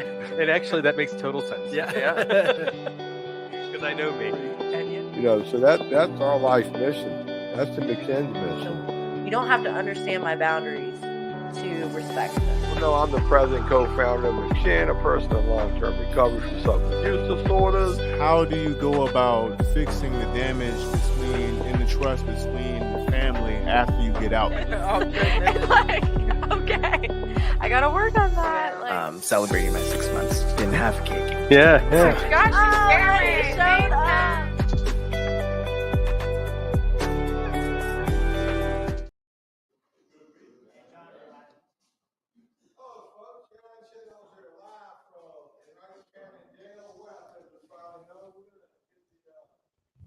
And actually, that makes total sense. Yeah. Because I know me. You know, so that's our life mission. That's the McShin's mission. You don't have to understand my boundaries to respect them. Well, no, I'm the president and co-founder of McShin, a person in long-term recovery from substance use disorders. How do you go about fixing the damage in the trust between the family after you get out? Okay, I gotta work on that. Celebrating my 6 months. Didn't have a cake. Yeah. Gosh, you showed up.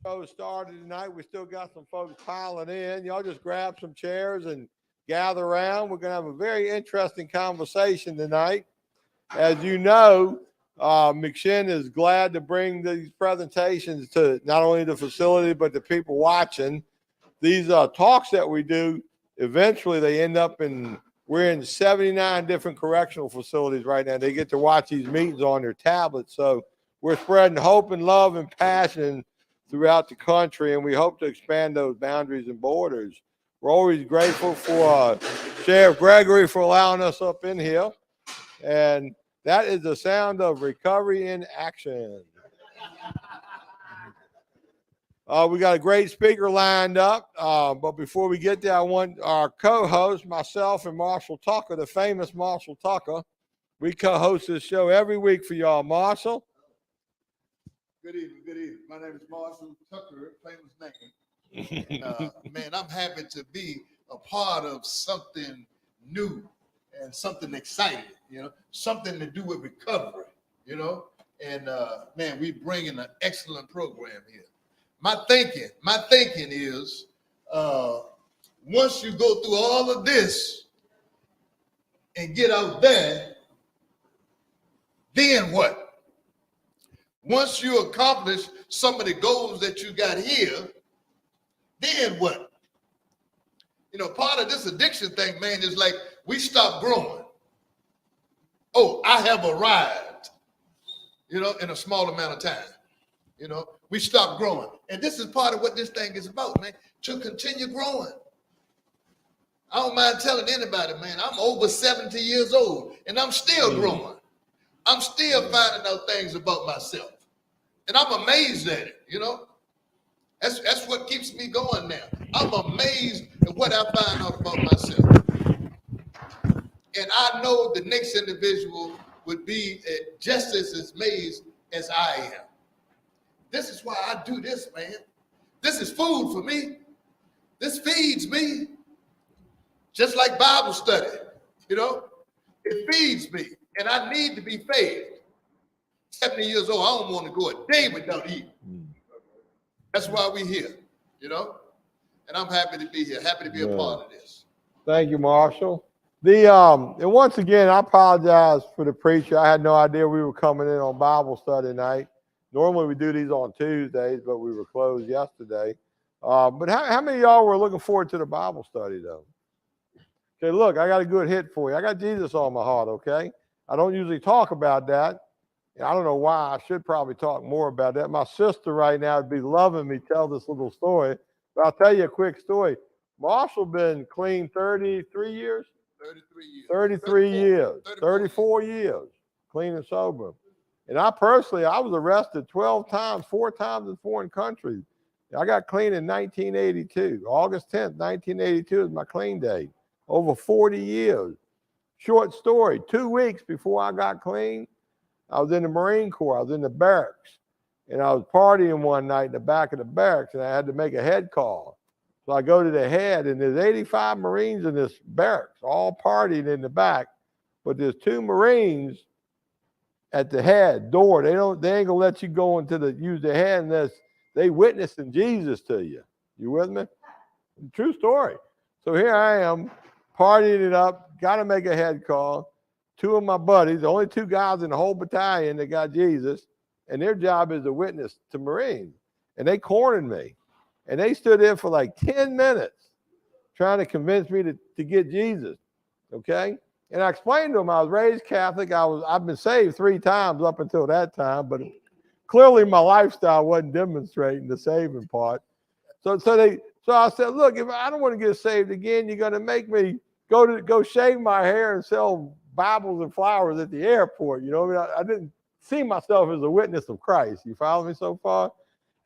Show started tonight. We still got some folks piling in. Y'all just grab some chairs and gather around. We're going to have a very interesting conversation tonight. As you know, McShin is glad to bring these presentations to not only the facility, but the people watching. These talks that we do, eventually they end up we're in 79 different correctional facilities right now. They get to watch these meetings on their tablets. So we're spreading hope and love and passion throughout the country, and we hope to expand those boundaries and borders. We're always grateful for Sheriff Gregory for allowing us up in here. And that is the sound of recovery in action. We got a great speaker lined up, but before we get there, I want our co-host, myself and Marshall Tucker, the famous Marshall Tucker. We co-host this show every week for y'all. Marshall? Good evening, good evening. My name is Marshall Tucker, famous name. Man, I'm happy to be a part of something new and something exciting, something to do with recovery, and man, we bringing an excellent program here. My thinking is once you go through all of this and get out there, then what? Once you accomplish some of the goals that you got here, then what? Part of this addiction thing, man, is like we stop growing. Oh, I have arrived, in a small amount of time. We stop growing. And this is part of what this thing is about, man, to continue growing. I don't mind telling anybody, man, I'm over 70 years old and I'm still growing. I'm still finding out things about myself. And I'm amazed at it, That's what keeps me going now. I'm amazed at what I find out about myself. And I know the next individual would be just as amazed as I am. This is why I do this, man. This is food for me. This feeds me. Just like Bible study, it feeds me. And I need to be fed. 70 years old, I don't want to go a day without eating. That's why we're here, And I'm happy to be here, happy to be a part of this. Thank you, Marshall. And once again, I apologize for the preacher. I had no idea we were coming in on Bible study night. Normally we do these on Tuesdays, but we were closed yesterday. But how many of y'all were looking forward to the Bible study, though? Okay, look, I got a good hit for you. I got Jesus on my heart, okay? I don't usually talk about that. And I don't know why. I should probably talk more about that. My sister right now would be loving me tell this little story. But I'll tell you a quick story. Marshall been clean 33 years? 33 years. 33 years. 34 years. Clean and sober. And I was arrested 12 times, 4 times in foreign countries. I got clean in 1982. August 10th, 1982 is my clean date. Over 40 years. Short story, 2 weeks before I got clean, I was in the Marine Corps. I was in the barracks. And I was partying one night in the back of the barracks, and I had to make a head call. So I go to the head, and there's 85 Marines in this barracks, all partying in the back. But there's 2 Marines at the head door. They ain't gonna let you go use the head unless they witnessing Jesus to you. You with me? True story. So here I am, partying it up, gotta make a head call. 2 of my buddies, the only 2 guys in the whole battalion that got Jesus, and their job is to witness to Marines. And they cornered me. And they stood there for like 10 minutes trying to convince me to get Jesus. Okay? And I explained to him I was raised Catholic. I've been saved 3 times up until that time, but clearly my lifestyle wasn't demonstrating the saving part. So I said, look, if I don't want to get saved again, you're going to make me go shave my hair and sell Bibles and flowers at the airport. You know, I didn't see myself as a witness of Christ. You follow me so far?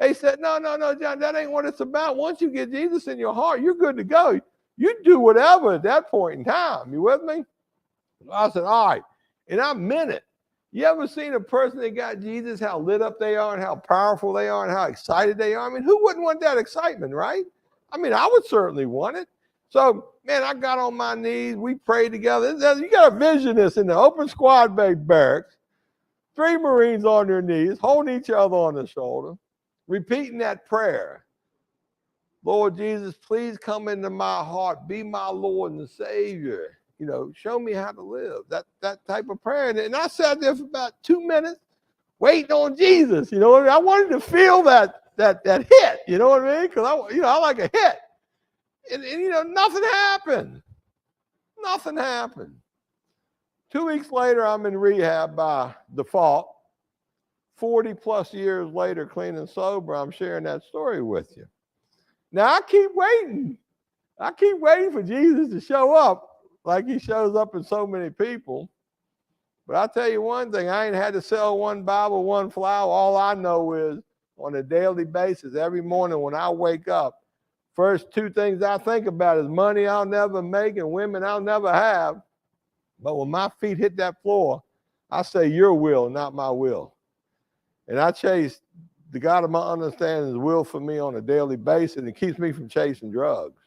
He said, no, John, that ain't what it's about. Once you get Jesus in your heart, you're good to go. You do whatever at that point in time. You with me? I said, all right. And I meant it. You ever seen a person that got Jesus, how lit up they are and how powerful they are and how excited they are? I mean, who wouldn't want that excitement, right? I mean, I would certainly want it. So, man, I got on my knees. We prayed together. You got to vision this in the open squad bay barracks. 3 Marines on their knees, holding each other on the shoulder, repeating that prayer. Lord Jesus, please come into my heart. Be my Lord and Savior. You know, show me how to live. That type of prayer. And I sat there for about 2 minutes waiting on Jesus. You know what I mean? I wanted to feel that hit. You know what I mean? Because I like a hit. And you know, nothing happened. Nothing happened. 2 weeks later, I'm in rehab by default. 40 plus years later, clean and sober, I'm sharing that story with you. Now I keep waiting. I keep waiting for Jesus to show up like he shows up in so many people. But I'll tell you one thing, I ain't had to sell 1 Bible, 1 flower. All I know is on a daily basis, every morning when I wake up, first 2 things I think about is money I'll never make and women I'll never have. But when my feet hit that floor, I say, your will, not my will. And I chase the God of my understanding's will for me on a daily basis, and it keeps me from chasing drugs.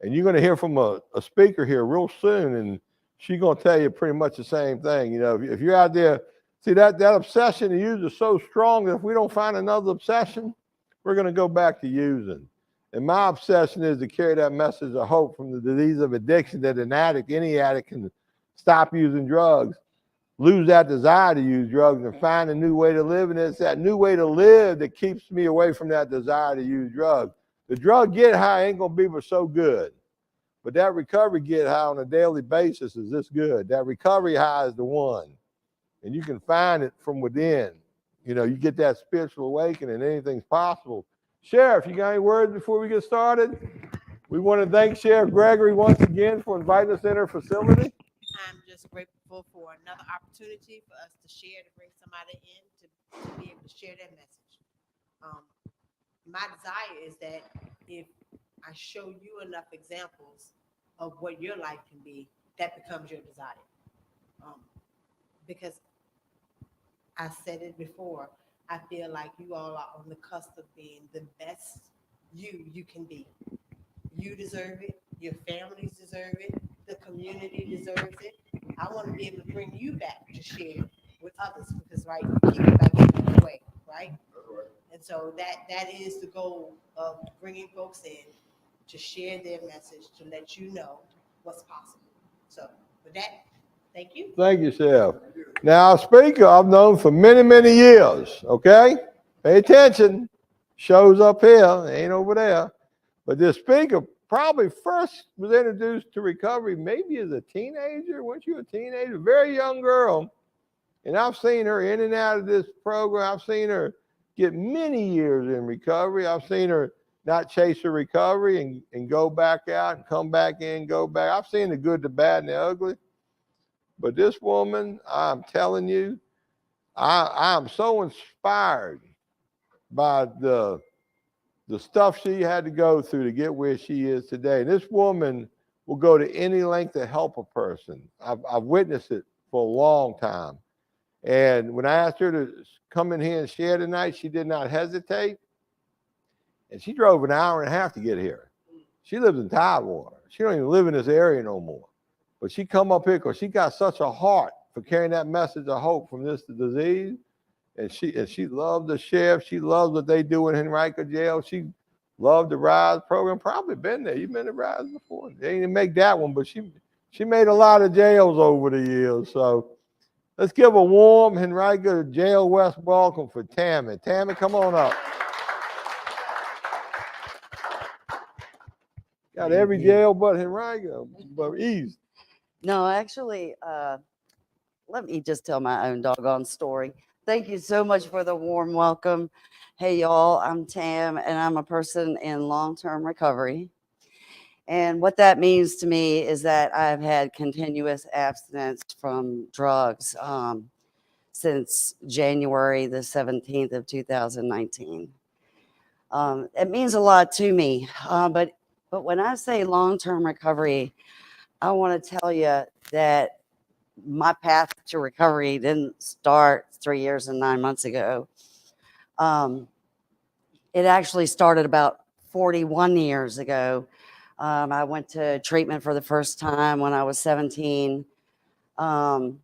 And you're going to hear from a speaker here real soon, and she's going to tell you pretty much the same thing. You know, if you're out there, see that obsession to use is so strong that if we don't find another obsession, we're going to go back to using. And my obsession is to carry that message of hope from the disease of addiction that an addict, any addict, can stop using drugs, lose that desire to use drugs, and find a new way to live. And it's that new way to live that keeps me away from that desire to use drugs. The drug get high ain't going to be but so good. But that recovery get high on a daily basis is this good. That recovery high is the one. And you can find it from within. You know, you get that spiritual awakening, anything's possible. Sheriff, you got any words before we get started? We want to thank Sheriff Gregory once again for inviting us in our facility. I'm just grateful for another opportunity for us to share, to bring somebody in to be able to share their message. My desire is that if I show you enough examples of what your life can be, that becomes your desire. Because I said it before, I feel like you all are on the cusp of being the best you can be. You deserve it. Your families deserve it. The community deserves it. I want to be able to bring you back to share with others because, right, you keep it by giving it away, right? And so that is the goal of bringing folks in to share their message, to let you know what's possible. So with that, thank you. Thank you, Sheriff. Now, speaker, I've known for many, many years, okay? Pay attention. Shows up here, ain't over there. But this speaker probably first was introduced to recovery maybe as a teenager. Weren't you a teenager? Very young girl. And I've seen her in and out of this program. I've seen her get many years in recovery. I've seen her not chase her recovery and go back out and come back in, go back. I've seen the good, the bad, and the ugly. But this woman, I'm telling you, I'm so inspired by the stuff she had to go through to get where she is today. This woman will go to any length to help a person. I've witnessed it for a long time. And when I asked her to come in here and share tonight, she did not hesitate. And she drove an hour and a half to get here. She lives in Tidewater. She don't even live in this area no more. But she come up here because she got such a heart for carrying that message of hope from this disease. And she loved the sheriff. She loves what they do in Henrico Jail. She loved the RISE program. Probably been there. You've been to RISE before. They didn't make that one, but she made a lot of jails over the years. So let's give a warm Henrico Jail West welcome for Tammie. Tammie, come on up. Got every jail but Henrico, but East. No, actually, let me just tell my own doggone story. Thank you so much for the warm welcome. Hey, y'all, I'm Tam, and I'm a person in long-term recovery. And what that means to me is that I've had continuous abstinence from drugs since January the 17th of 2019. It means a lot to me, but when I say long-term recovery, I want to tell you that my path to recovery didn't start 3 years and 9 months ago. It actually started about 41 years ago. I went to treatment for the first time when I was 17. But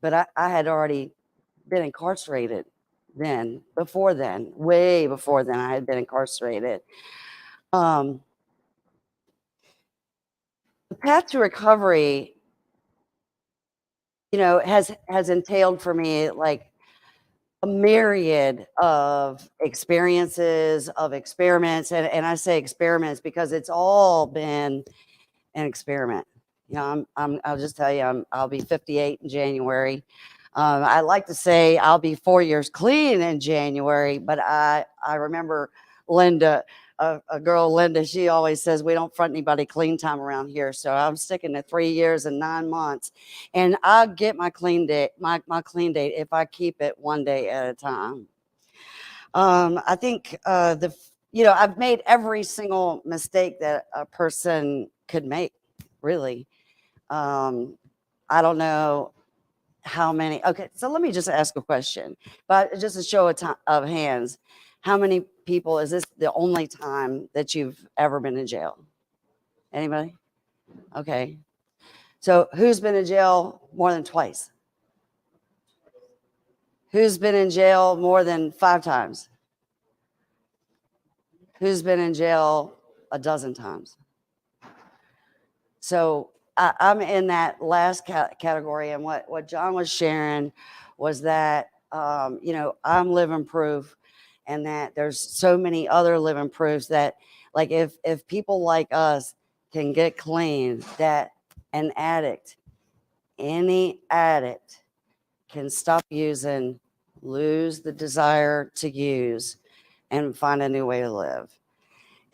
I had already been incarcerated before then, way before then, I had been incarcerated. The path to recovery, has entailed for me like a myriad of experiences, of experiments. And I say experiments because it's all been an experiment. I'll just tell you, I'll be 58 in January. I like to say I'll be 4 years clean in January, but I remember Linda, a girl, Linda, she always says we don't front anybody clean time around here. So I'm sticking to 3 years and 9 months, and I'll get my clean date, my clean date if I keep it one day at a time. I think I've made every single mistake that a person could make, really. I don't know how many. Okay, so let me just ask a question, but just a show of hands. How many people, is this the only time that you've ever been in jail? Anybody? Okay. So who's been in jail more than twice? Who's been in jail more than 5 times? Who's been in jail a dozen times? So I'm in that last category. And what John was sharing was that, I'm living proof, and that there's so many other living proofs that, like, if people like us can get clean, that an addict, any addict, can stop using, lose the desire to use, and find a new way to live.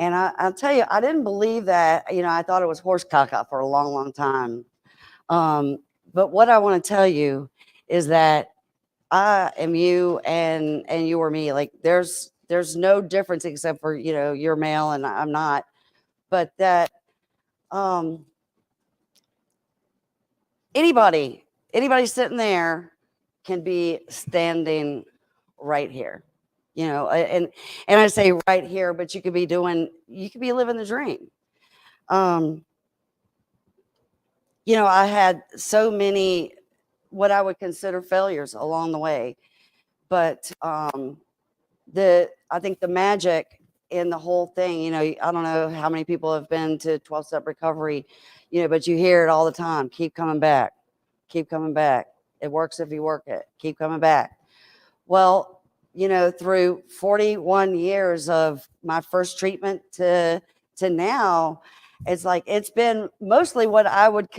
And I'll tell you, I didn't believe that. I thought it was horse caca for a long, long time. But what I want to tell you is that I am you, and you are me. Like there's no difference except for, you're male and I'm not. But that anybody sitting there can be standing right here. And I say right here, but you could be living the dream. I had so many what I would consider failures along the way, but I think the magic in the whole thing, I don't know how many people have been to 12-step recovery, but you hear it all the time. Keep coming back. Keep coming back. It works if you work it. Keep coming back. Well, through 41 years of my first treatment to now, it's like it's been mostly what I would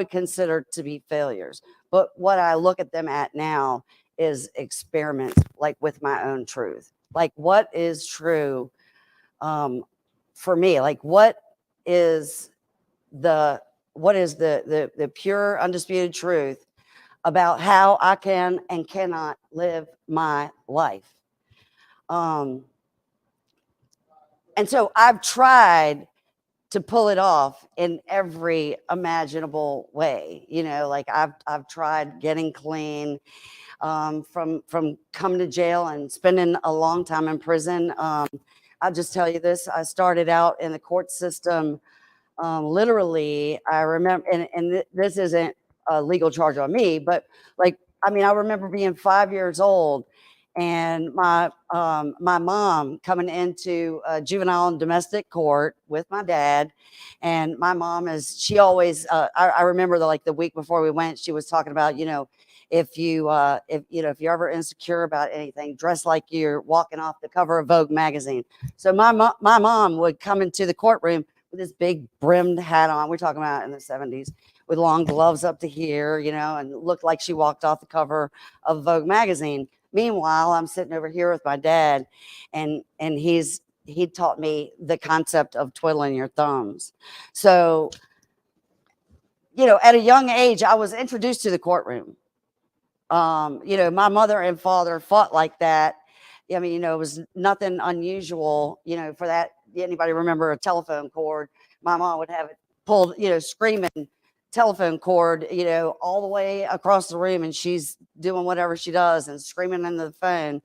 consider to be failures. But what I look at them at now is experiments, like with my own truth. Like what is true for me? Like what is the pure, undisputed truth about how I can and cannot live my life. And so I've tried to pull it off in every imaginable way. Like I've tried getting clean, from coming to jail and spending a long time in prison. I'll just tell you this. I started out in the court system. Literally, I remember, and this isn't a legal charge on me, but I remember being 5 years old, and my mom coming into juvenile and domestic court with my dad, and my mom she always I remember the week before we went, she was talking about if you're ever insecure about anything, dress like you're walking off the cover of Vogue magazine. So my mom would come into the courtroom this big brimmed hat on. We're talking about in the 70s, with long gloves up to here, you know, and looked like she walked off the cover of Vogue magazine. Meanwhile, I'm sitting over here with my dad, and he taught me the concept of twiddling your thumbs. So, you know, at a young age, I was introduced to the courtroom. You know, my mother and father fought like that. I mean, you know, it was nothing unusual, you know, for that. Anybody remember a telephone cord? My mom would have it pulled, you know, screaming telephone cord, you know, all the way across the room, and she's doing whatever she does and screaming into the phone.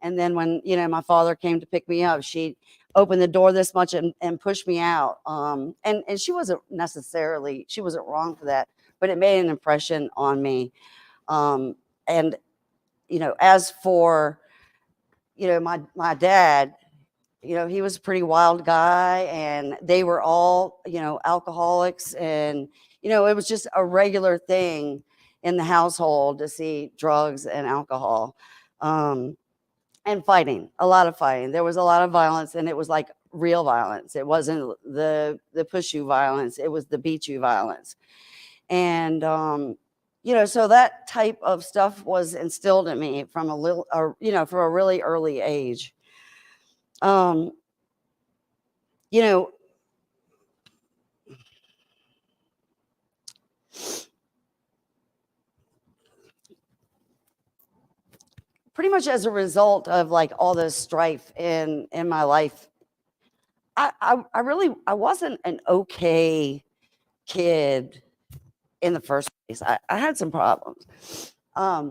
And then when, you know, my father came to pick me up, she opened the door this much and pushed me out. And she wasn't wrong for that, but it made an impression on me. And, you know, as for, you know, my dad, you know, he was a pretty wild guy, and they were all, you know, alcoholics, and, you know, it was just a regular thing in the household to see drugs and alcohol, and fighting, a lot of fighting. There was a lot of violence, and it was like real violence. It wasn't the push you violence. It was the beat you violence. And, you know, so that type of stuff was instilled in me from you know, from a really early age. You know, pretty much as a result of like all this strife in my life, I wasn't an okay kid in the first place. I had some problems. I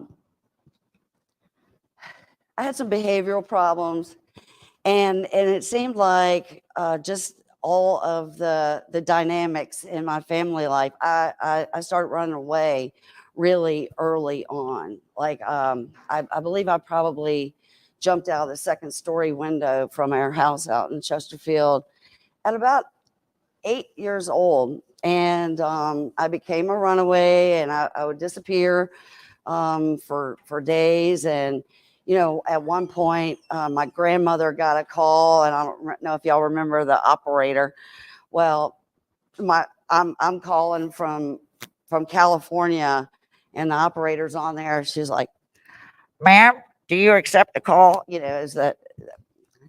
had some behavioral problems, and it seemed like just all of the dynamics in my family life, I started running away really early on. Like, I believe I probably jumped out of the second story window from our house out in Chesterfield at about 8 years old. And I became a runaway, and I would disappear for days. And, you know, at one point, my grandmother got a call, and I don't know if y'all remember the operator. Well, I'm calling from California, and the operator's on there. She's like, "Ma'am, do you accept the call?" You know, is that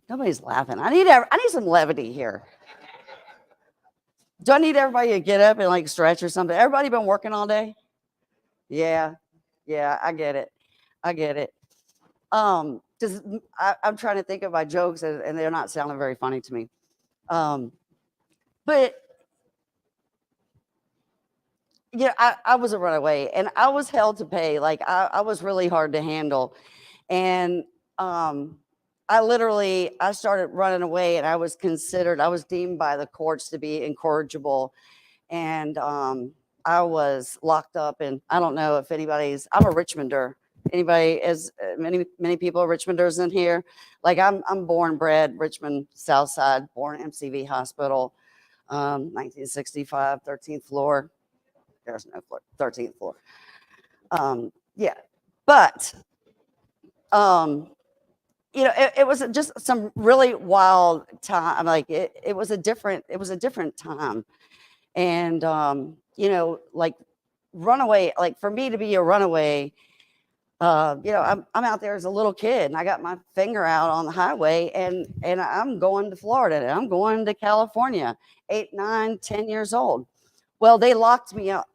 nobody's laughing? I need some levity here. Do I need everybody to get up and like stretch or something? Everybody been working all day? Yeah, I get it. Because I'm trying to think of my jokes, and they're not sounding very funny to me. But yeah, I was a runaway, and I was held to pay. Like, I was really hard to handle. And I started running away, and I was deemed by the courts to be incorrigible. And I was locked up, and I don't know if I'm a Richmonder. Anybody, as many people are Richmonders in here? Like, I'm born and bred Richmond South Side, born MCV Hospital, 1965, 13th floor. There's no floor, 13th floor. Yeah, but you know, it was just some really wild time. Like, it was a different time. And you know, like, runaway, like, for me to be a runaway, you know, I'm out there as a little kid, and I got my finger out on the highway, and I'm going to Florida, and I'm going to California, 8, 9, 10 years old. Well, they locked me up.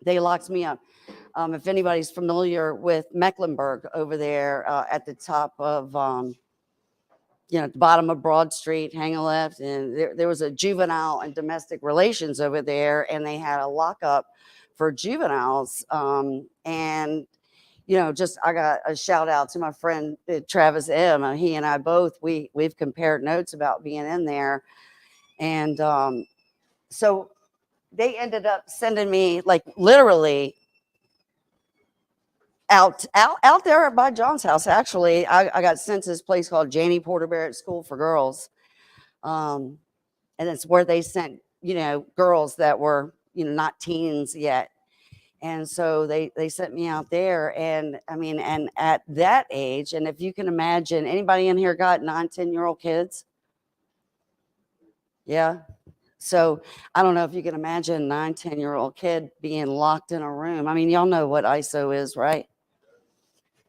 If anybody's familiar with Mecklenburg over there, at the top of, you know, at the bottom of Broad Street, hang a left, and there was a juvenile and domestic relations over there, and they had a lockup for juveniles. And, you know, I got a shout out to my friend Travis M. He and I both, we've compared notes about being in there. And so they ended up sending me, like, literally out there by John's house. Actually, I got sent to this place called Janie Porter Barrett School for Girls. And it's where they sent, you know, girls that were, you know, not teens yet. And so they sent me out there. And I mean, and at that age, and if you can imagine, anybody in here got 9, 10-year-old kids? Yeah. So I don't know if you can imagine a 9, 10-year-old kid being locked in a room. I mean, y'all know what ISO is, right?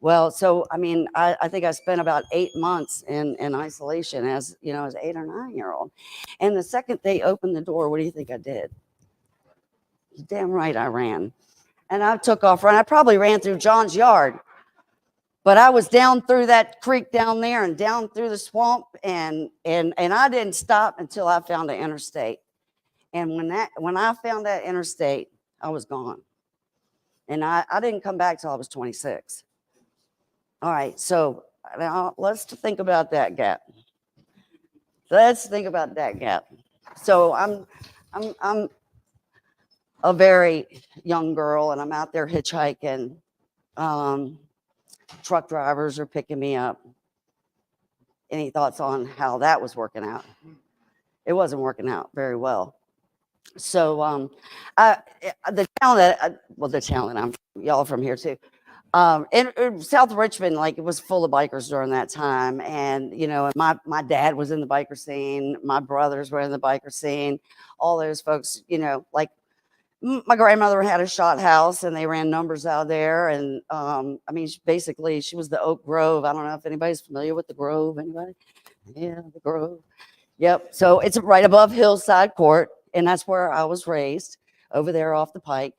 Well, so I mean, I think I spent about 8 months in isolation as, you know, as 8 or 9-year-old. And the second they opened the door, what do you think I did? Damn right I ran. And I took off running. I probably ran through John's yard. But I was down through that creek down there and down through the swamp, and I didn't stop until I found the interstate. And when I found that interstate, I was gone. And I didn't come back till I was 26. All right, so now let's think about that gap. Let's think about that gap. So I'm a very young girl, and I'm out there hitchhiking. Truck drivers are picking me up. Any thoughts on how that was working out? It wasn't working out very well. So the town that y'all from here too. In South Richmond, like, it was full of bikers during that time. And, you know, my dad was in the biker scene. My brothers were in the biker scene. All those folks, you know, like, my grandmother had a shot house, and they ran numbers out there. And I mean, basically, she was the Oak Grove. I don't know if anybody's familiar with the Grove. Anybody? Yeah, the Grove. Yep. So it's right above Hillside Court, and that's where I was raised, over there off the pike.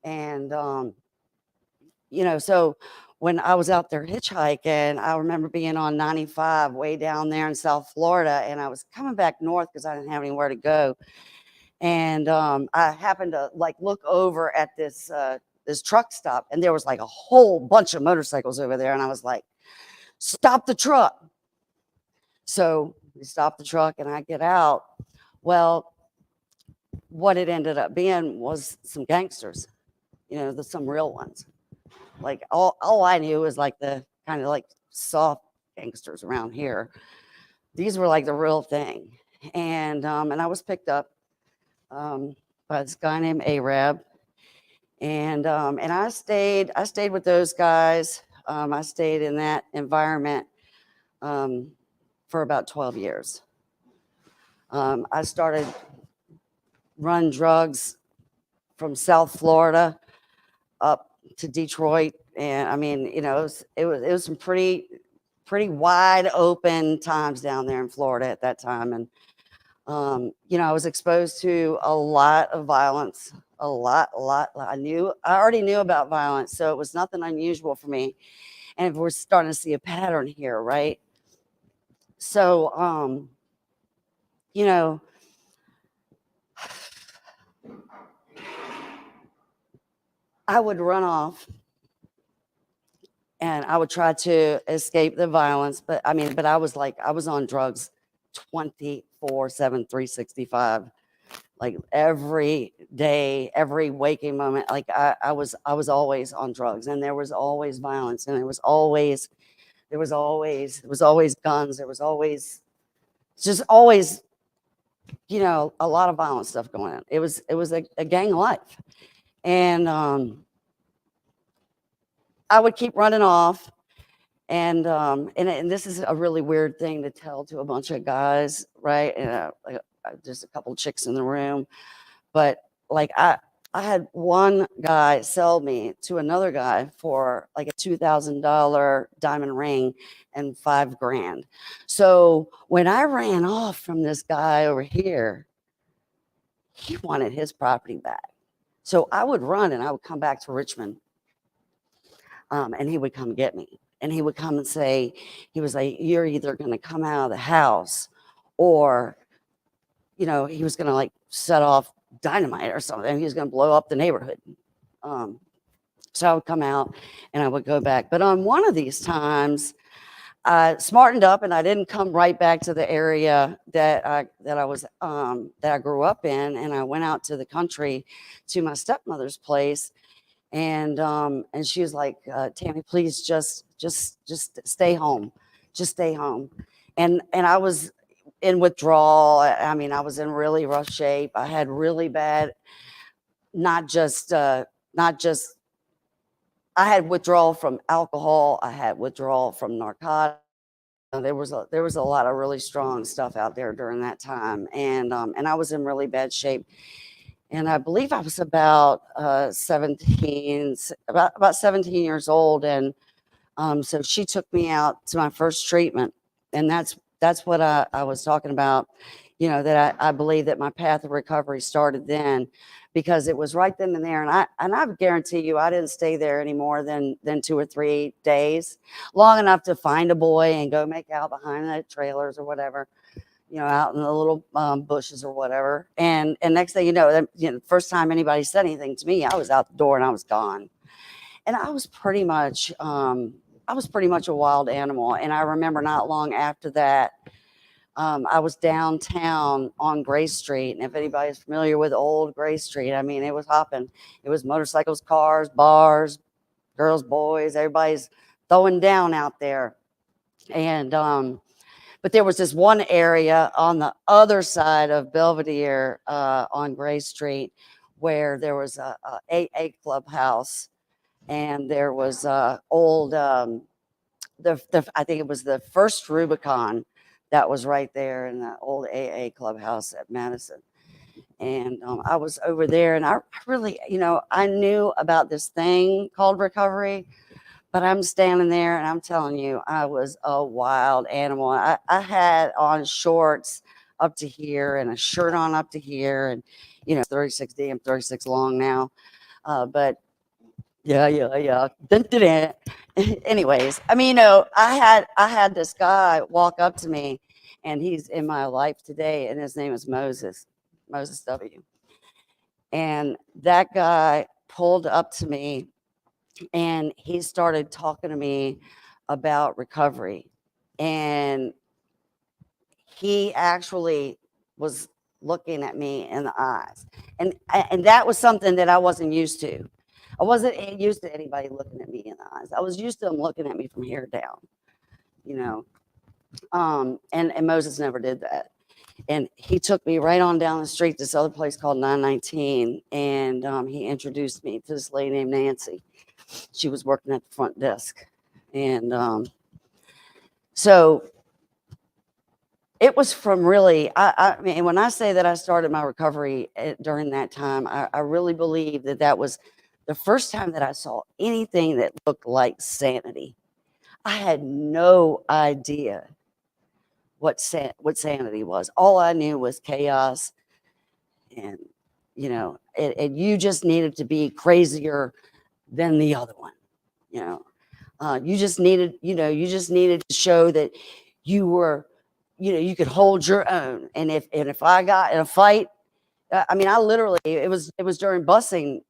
And you know, so when I was out there hitchhiking, I remember being on 95 way down there in South Florida, and I was coming back north because I didn't have anywhere to go. And I happened to like look over at this truck stop, and there was like a whole bunch of motorcycles over there. And I was like, stop the truck. So we stopped the truck, and I get out. Well, what it ended up being was some gangsters, you know, some real ones. Like all I knew was like the kind of like soft gangsters around here. These were like the real thing. And I was picked up by this guy named Arab, and I stayed with those guys. I stayed in that environment for about 12 years. I started running drugs from South Florida up to Detroit, and I mean, you know, it was some pretty wide open times down there in Florida at that time. And you know, I was exposed to a lot of violence, a lot. I already knew about violence, so it was nothing unusual for me. And we're starting to see a pattern here, right? So, you know, I would run off and I would try to escape the violence. But I was on drugs 24/7, 365, like every day, every waking moment. Like I was always on drugs, and there was always violence, and there was always guns. There was always, you know, a lot of violent stuff going on. It was a gang life. And I would keep running off. And this is a really weird thing to tell to a bunch of guys, right? And just a couple chicks in the room. But like I had one guy sell me to another guy for like a $2,000 diamond ring and $5,000. So when I ran off from this guy over here, he wanted his property back. So I would run and I would come back to Richmond, and he would come get me. And he would come and say, he was like, you're either going to come out of the house, or, you know, he was going to like set off dynamite or something. He was going to blow up the neighborhood. So I would come out and I would go back. But on one of these times, I smartened up and I didn't come right back to the area that I grew up in. And I went out to the country to my stepmother's place. And she was like, Tammie, please just stay home. Just stay home. And I was in withdrawal. I mean, I was in really rough shape. I had really bad, not just I had withdrawal from alcohol. I had withdrawal from narcotics. there was a lot of really strong stuff out there during that time, and I was in really bad shape. And I believe I was about 17, about 17 years old, and so she took me out to my first treatment, and that's what I was talking about. You know, that I believe that my path of recovery started then, because it was right then and there. And I guarantee you, I didn't stay there any more than 2 or 3 days, long enough to find a boy and go make out behind the trailers or whatever, you know, out in the little bushes or whatever. And next thing you know, the first time anybody said anything to me, I was out the door and I was gone. And I was pretty much a wild animal. And I remember not long after that, I was downtown on Gray Street. And if anybody's familiar with old Gray Street, I mean, it was hopping. It was motorcycles, cars, bars, girls, boys, everybody's throwing down out there. And, but there was this one area on the other side of Belvedere on Gray Street where there was a AA clubhouse, and there was old, I think it was the first Rubicon that was right there in the old AA clubhouse at Madison. And I was over there, and I really, I knew about this thing called recovery, but I'm standing there and I'm telling you, I was a wild animal. I had on shorts up to here and a shirt on up to here, and 36D, I'm 36 long now. But yeah. Dun, dun, dun. Anyways, I mean, I had this guy walk up to me, and he's in my life today, and his name is Moses W. And that guy pulled up to me, and he started talking to me about recovery. And he actually was looking at me in the eyes. And that was something that I wasn't used to. I wasn't used to anybody looking at me in the eyes. I was used to them looking at me from here down, and Moses never did that. And he took me right on down the street, this other place called 919, and he introduced me to this lady named Nancy. She was working at the front desk. And so it was from really, I mean, when I say that I started my recovery during that time, I really believe that was the first time that I saw anything that looked like sanity. I had no idea what sanity was. All I knew was chaos, and and you just needed to be crazier than the other one. You just needed to show that you were, you could hold your own. And if I got in a fight, I mean, I literally, it was during busing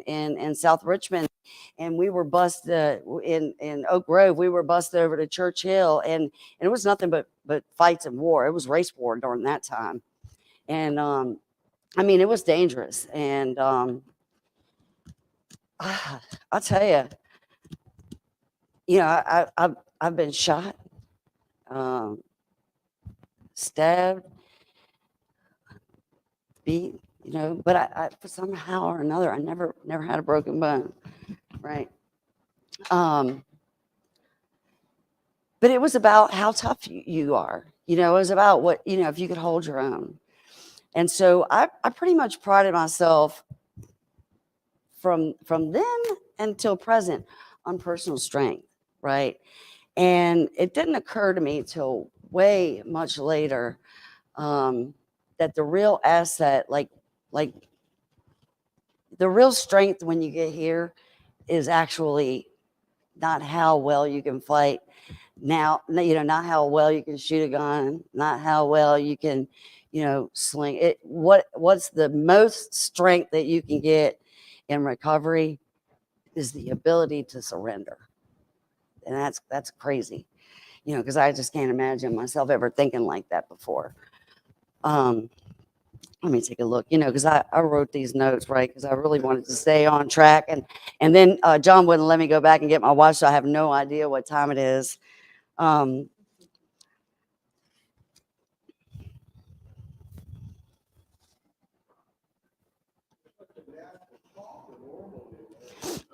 in South Richmond, and we were bussed in Oak Grove. We were bussed over to Church Hill, and it was nothing but fights and war. It was race war during that time. And I mean, it was dangerous. And I'll tell you, I've been shot, stabbed, beat, but I for somehow or another, I never had a broken bone, right? But it was about how tough you are. It was about what, if you could hold your own. And so I pretty much prided myself from then until present on personal strength, right? And it didn't occur to me till way much later that the real asset, like the real strength when you get here, is actually not how well you can fight. Now, not how well you can shoot a gun, not how well you can, sling it. What's the most strength that you can get in recovery is the ability to surrender. And that's crazy, because I just can't imagine myself ever thinking like that before. Let me take a look, because I wrote these notes, right, because I really wanted to stay on track. And then John wouldn't let me go back and get my watch, so I have no idea what time it is.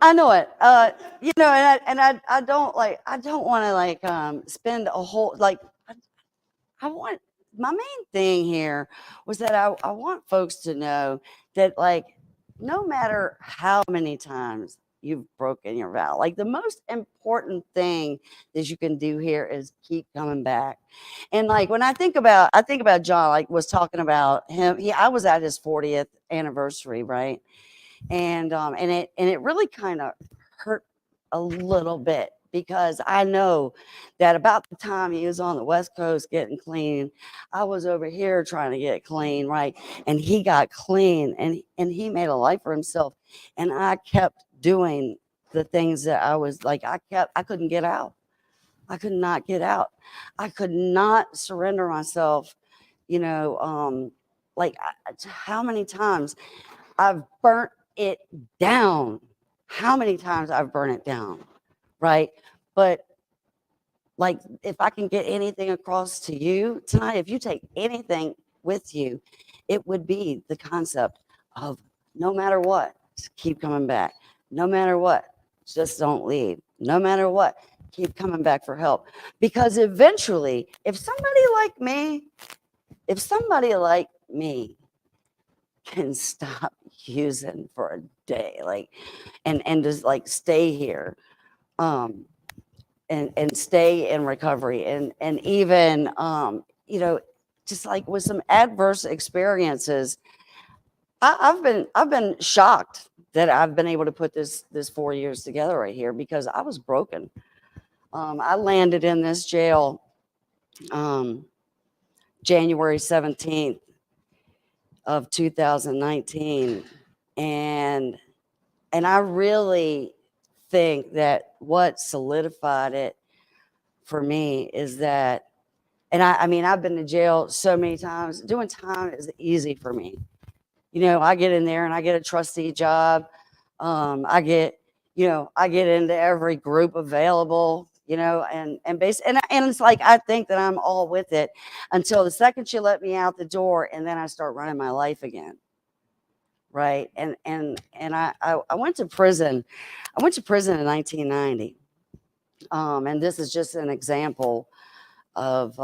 I know it. You know, I don't like, I don't want to like spend a whole like I want my main thing here was that I want folks to know that like no matter how many times you've broken your vow, like the most important thing that you can do here is keep coming back. And like when I think about John, like was talking about him, I was at his 40th anniversary, right? And it really kind of hurt a little bit because I know that about the time he was on the West Coast getting clean, I was over here trying to get clean, right? And he got clean and he made a life for himself. And I kept doing the things that I was like, I couldn't get out. I could not get out. I could not surrender myself, you know, how many times I've burnt it down. How many times I've burnt it down, right? But like, if I can get anything across to you tonight, if you take anything with you, it would be the concept of no matter what, just keep coming back. No matter what, just don't leave. No matter what, keep coming back for help. Because eventually, if somebody like me can stop using for a day, like, and just like stay here, and stay in recovery, and even you know, just like with some adverse experiences, I've been shocked that I've been able to put this 4 years together right here because I was broken. I landed in this jail January 17th of 2019, and I really think that what solidified it for me is that, and I mean, I've been to jail so many times. Doing time is easy for me. You know, I get in there and I get a trustee job. I get into every group available, you know, and it's like, I think that I'm all with it until the second you let me out the door, and then I start running my life again. Right. And I went to prison. I went to prison in 1990. And this is just an example of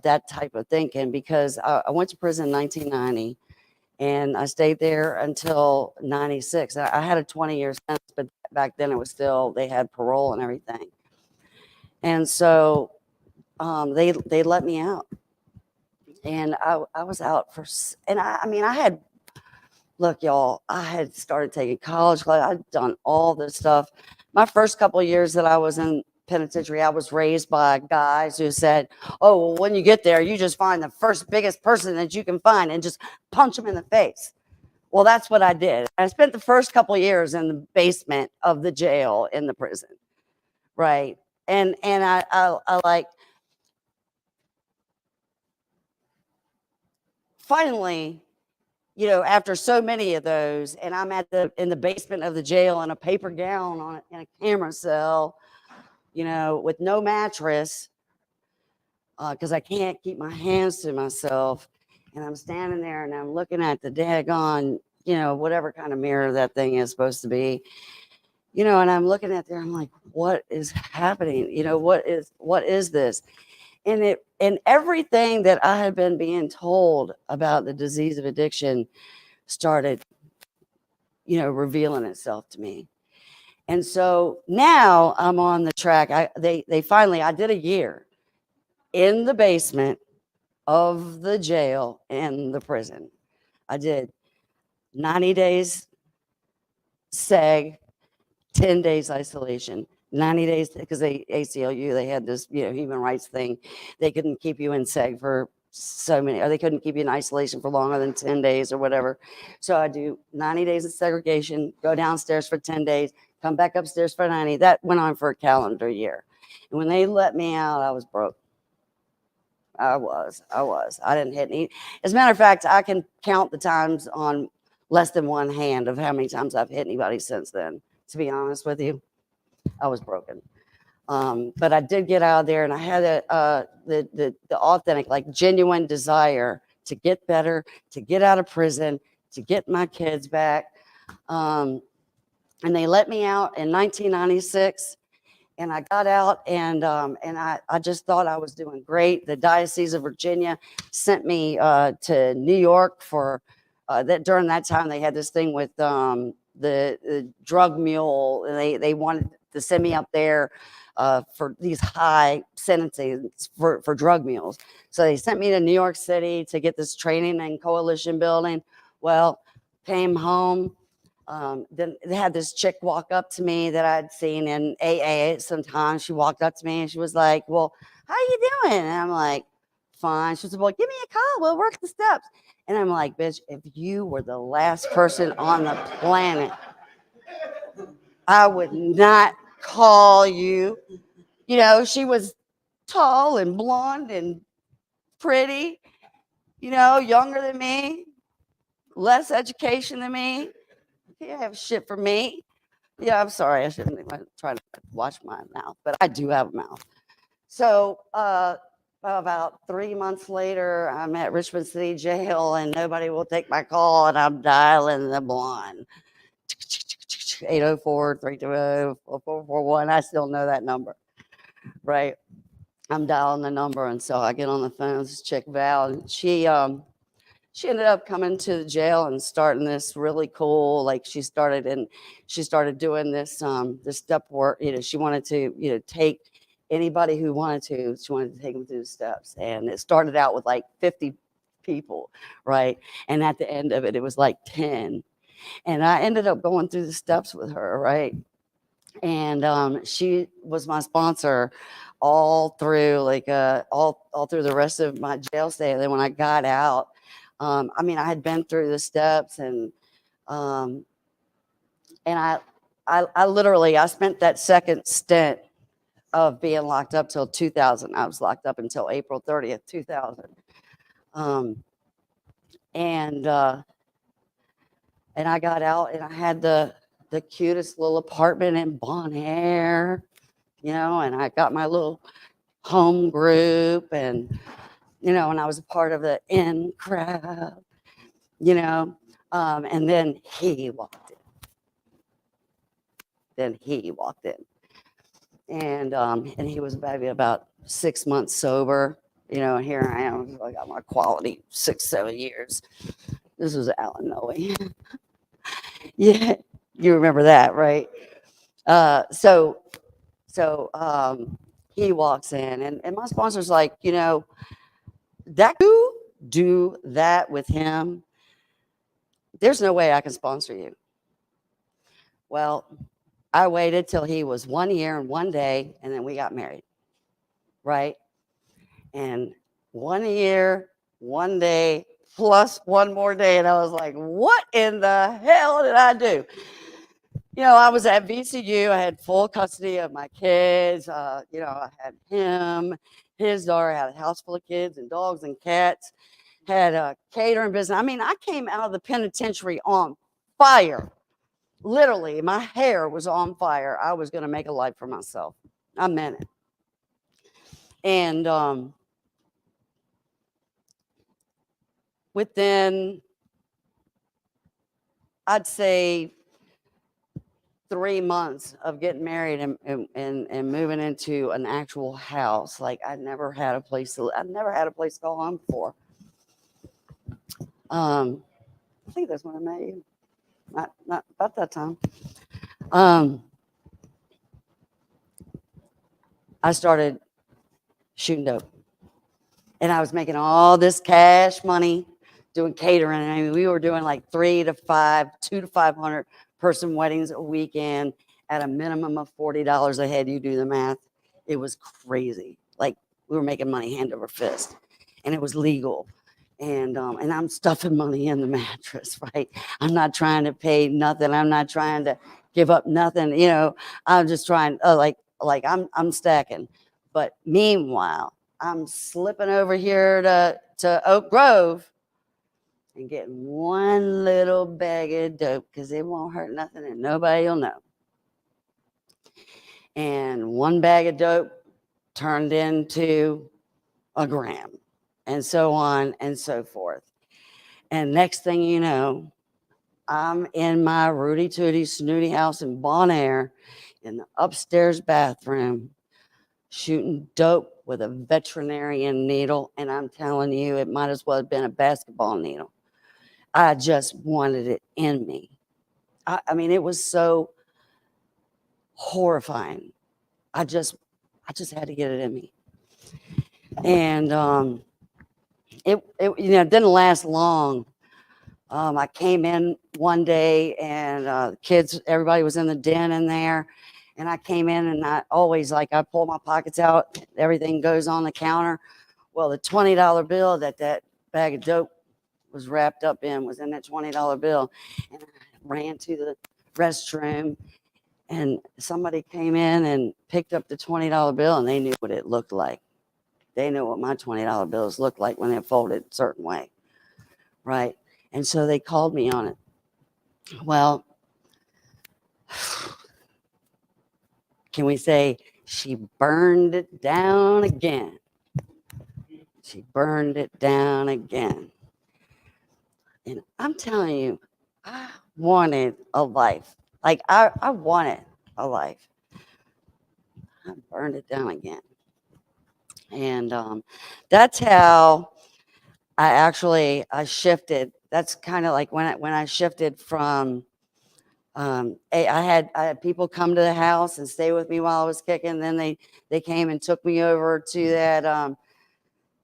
that type of thinking, because I went to prison in 1990 and I stayed there until 96. I had a 20-year sentence, but back then it was still, they had parole and everything. And so they let me out, and I was out for, and I mean, I had, look, y'all, I had started taking college class. I'd done all this stuff. My first couple of years that I was in penitentiary, I was raised by guys who said, oh, well, when you get there, you just find the first biggest person that you can find and just punch them in the face. Well, that's what I did. I spent the first couple of years in the basement of the jail in the prison, right? And I like, finally, you know, after so many of those, and I'm in the basement of the jail in a paper gown in a camera cell, you know, with no mattress, because I can't keep my hands to myself. And I'm standing there and I'm looking at the daggone, you know, whatever kind of mirror that thing is supposed to be, you know, and I'm looking at there, I'm like, what is happening? You know, what is this? And everything that I had been being told about the disease of addiction started, you know, revealing itself to me. And so now I'm on the track. They finally, I did a year in the basement of the jail and the prison. I did 90 days seg, 10 days isolation. 90 days, because ACLU, they had this, you know, human rights thing. They couldn't keep you in seg for so many, or they couldn't keep you in isolation for longer than 10 days or whatever. So I do 90 days of segregation, go downstairs for 10 days, come back upstairs for 90. That went on for a calendar year. And when they let me out, I was broke. I was. I didn't hit any. As a matter of fact, I can count the times on less than one hand of how many times I've hit anybody since then, to be honest with you. I was broken. But I did get out of there, and I had the authentic, like genuine desire to get better, to get out of prison, to get my kids back. And they let me out in 1996. And I got out, and I just thought I was doing great. The Diocese of Virginia sent me to New York for that. During that time, they had this thing with the drug mule. And they wanted to send me up there for these high sentences for drug mules. So they sent me to New York City to get this training and coalition building. Well, came home. Then they had this chick walk up to me that I'd seen in AA sometimes. She walked up to me and she was like, well, how you doing? And I'm like, fine. She was like, give me a call. We'll work the steps. And I'm like, bitch, if you were the last person on the planet, I would not call you. You know, she was tall and blonde and pretty, you know, younger than me, less education than me. You can't have shit for me. Yeah, I'm sorry. I shouldn't try to watch my mouth, but I do have a mouth. So about 3 months later, I'm at Richmond City Jail, and nobody will take my call, and I'm dialing the blind. 804-320-4441. I still know that number, right? I'm dialing the number, and so I get on the phone with this chick, Val, and she ended up coming to the jail and starting this really cool, like she started doing this this step work. You know, she wanted to, you know, take anybody who wanted to, she wanted to take them through the steps. And it started out with like 50 people, right? And at the end of it, it was like 10. And I ended up going through the steps with her, right? And she was my sponsor all through all through the rest of my jail stay. And then when I got out, I mean, I had been through the steps, and I literally, I spent that second stint of being locked up till 2000. I was locked up until April 30th, 2000. And I got out, and I had the cutest little apartment in Bon Air, you know, and I got my little home group, and, you know, and I was a part of the in crowd, you know, and then he walked in. And he was maybe about 6 months sober, you know, and here I am. I got my quality 6-7 years. This was Illinois. Yeah, you remember that, right? So he walks in, and my sponsor's like, you know, that you do that with him, there's no way I can sponsor you. Well, I waited till he was 1 year and 1 day, and then we got married, right? And 1 year, 1 day, plus 1 more day, and I was like, what in the hell did I do? You know, I was at VCU. I had full custody of my kids. You know, I had him, his daughter. I had a house full of kids and dogs and cats. Had a catering business. I mean, I came out of the penitentiary on fire. Literally, my hair was on fire. I was going to make a life for myself. I meant it. And within, I'd say, 3 months of getting married and moving into an actual house, like I'd never had a place to call home before. I think that's when I met you. Not about that time. I started shooting dope, and I was making all this cash money doing catering. I mean, we were doing like 2 to 500 person weddings a weekend at a minimum of $40 a head. You do the math. It was crazy. Like, we were making money hand over fist, and it was legal. And I'm stuffing money in the mattress, right? I'm not trying to pay nothing. I'm not trying to give up nothing. You know, I'm just trying, I'm stacking. But meanwhile, I'm slipping over here to Oak Grove and getting 1 little bag of dope, because it won't hurt nothing and nobody will know. And 1 bag of dope turned into a gram, and so on and so forth. And next thing you know, I'm in my Rudy Tooty snooty house in Bon Air in the upstairs bathroom shooting dope with a veterinarian needle. And I'm telling you, it might as well have been a basketball needle. I just wanted it in me. I mean, it was so horrifying. I just had to get it in me. And it didn't last long. I came in one day and the kids, everybody was in the den in there. And I came in and I always I pull my pockets out, everything goes on the counter. Well, the $20 bill that bag of dope was wrapped up in was in that $20 bill. And I ran to the restroom and somebody came in and picked up the $20 bill and they knew what it looked like. They know what my $20 bills look like when they're folded a certain way. Right. And so they called me on it. Well, can we say she burned it down again? She burned it down again. And I'm telling you, I wanted a life. I wanted a life. I burned it down again. And that's how I shifted. That's kind of like when I shifted from I had people come to the house and stay with me while I was kicking. Then they came and took me over to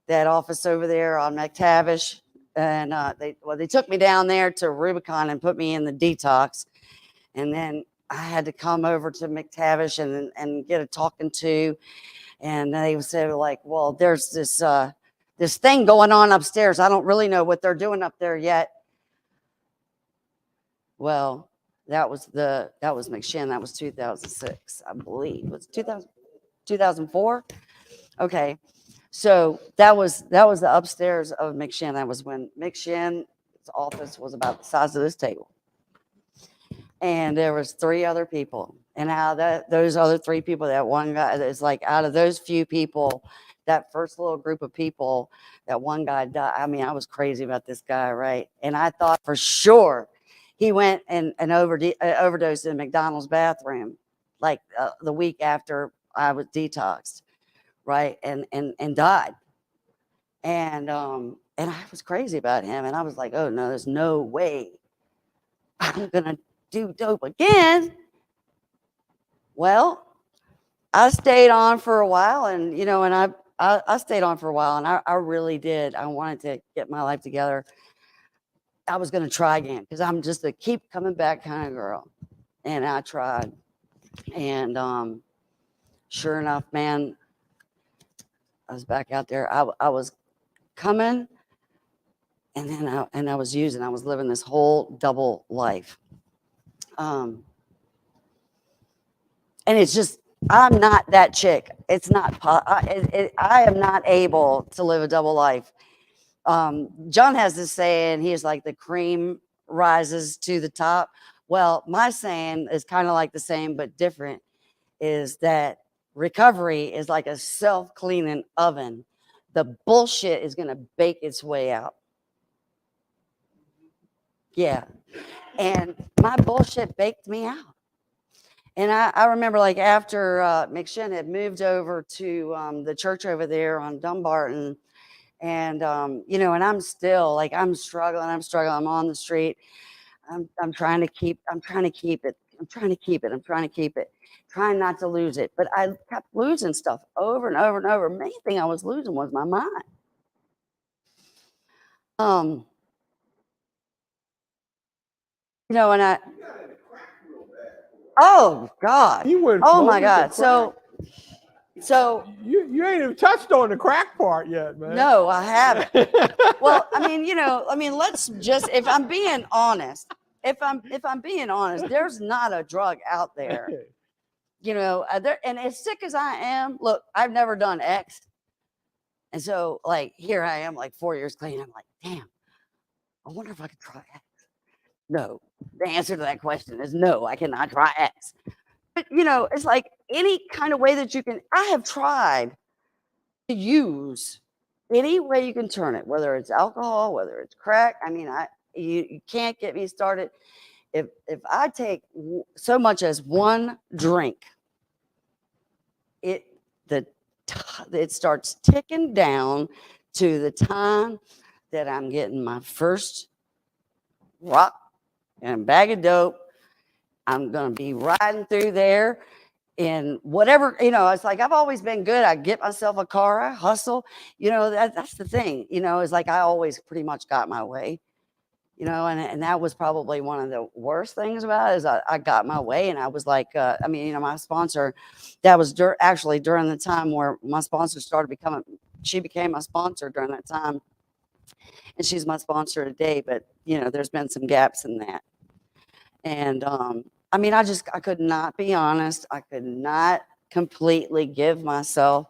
that office over there on McTavish, and they took me down there to Rubicon and put me in the detox, and then I had to come over to McTavish and get a talking to, and they said well, there's this thing going on upstairs. I don't really know what they're doing up there yet. Well, that was McShin. That was 2006, I believe. Was it 2004? Okay. So that was the upstairs of McShin. That was when McShin's office was about the size of this table. And there was 3 other people. And out of those other 3 people, that one guy is out of those few people, that first little group of people, that one guy died. I mean, I was crazy about this guy, right? And I thought for sure he went and overdosed in McDonald's bathroom, the week after I was detoxed, right? And died. And I was crazy about him. And I was like, oh no, there's no way I'm gonna do dope again. Well, I stayed on for a while, and I stayed on for a while, and I really did. I wanted to get my life together. I was going to try again because I'm just a keep coming back kind of girl. And I tried. And sure enough, man, I was back out there. I was coming, and then I was using. I was living this whole double life. And it's just, I'm not that chick. It's not, I am not able to live a double life. John has this saying, he's like, the cream rises to the top. Well, my saying is kind of like the same, but different, is that recovery is like a self-cleaning oven. The bullshit is going to bake its way out. Yeah. And my bullshit baked me out. And I remember after McShin had moved over to the church over there on Dumbarton, and and I'm still I'm struggling. I'm on the street. I'm trying to keep it. Trying not to lose it. But I kept losing stuff over and over and over. Main thing I was losing was my mind. And I, oh God, oh my God. So you ain't even touched on the crack part yet, man. No, I haven't. Well, let's just, if I'm being honest, there's not a drug out there, and as sick as I am, look, I've never done X. And so here I am 4 years clean. I'm like, damn, I wonder if I could try X. No, the answer to that question is no, I cannot try X. But, it's any kind of way that you can, I have tried to use any way you can turn it, whether it's alcohol, whether it's crack. I mean, you can't get me started. If I take so much as one drink, it starts ticking down to the time that I'm getting my first rock and a bag of dope. I'm going to be riding through there and whatever, it's like I've always been good. I get myself a car, I hustle, that's the thing, it's like I always pretty much got my way, and that was probably one of the worst things about it is I got my way. And I was like, my sponsor, that was actually during the time where my sponsor she became my sponsor during that time. And she's my sponsor today, but there's been some gaps in that. And I could not be honest. I could not completely give myself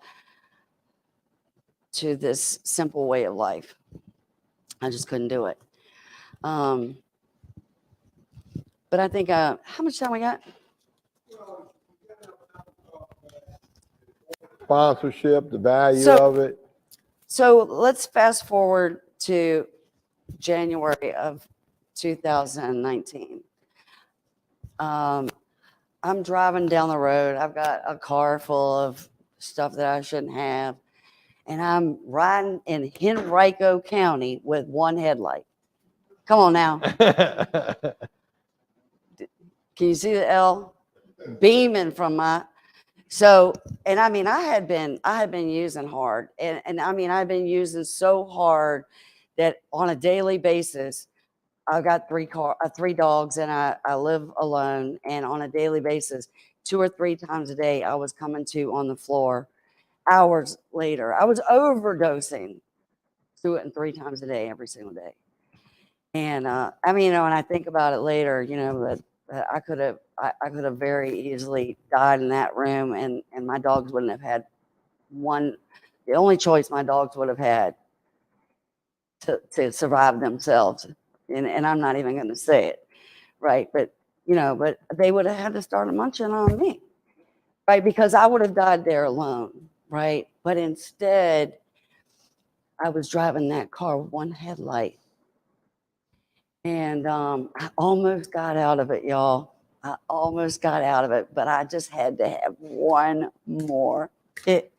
to this simple way of life. I just couldn't do it. But I think, how much time we got? Sponsorship, the value of it. So let's fast forward to January of 2019. I'm driving down the road. I've got a car full of stuff that I shouldn't have. And I'm riding in Henrico County with one headlight. Come on now. Can you see the L? Beaming from my, and I had been using hard. And I've been using so hard that on a daily basis, I've got three dogs and I live alone. And on a daily basis, 2 or 3 times a day, I was coming to on the floor. Hours later, I was overdosing, doing it 3 times a day, every single day. And when I think about it later, that I could have very easily died in that room, and my dogs wouldn't have had the only choice my dogs would have had to survive themselves. And I'm not even going to say it, right? But but they would have had to start munching on me, right? Because I would have died there alone, right? But instead, I was driving that car with one headlight, and I almost got out of it, y'all. I almost got out of it, but I just had to have one more hit.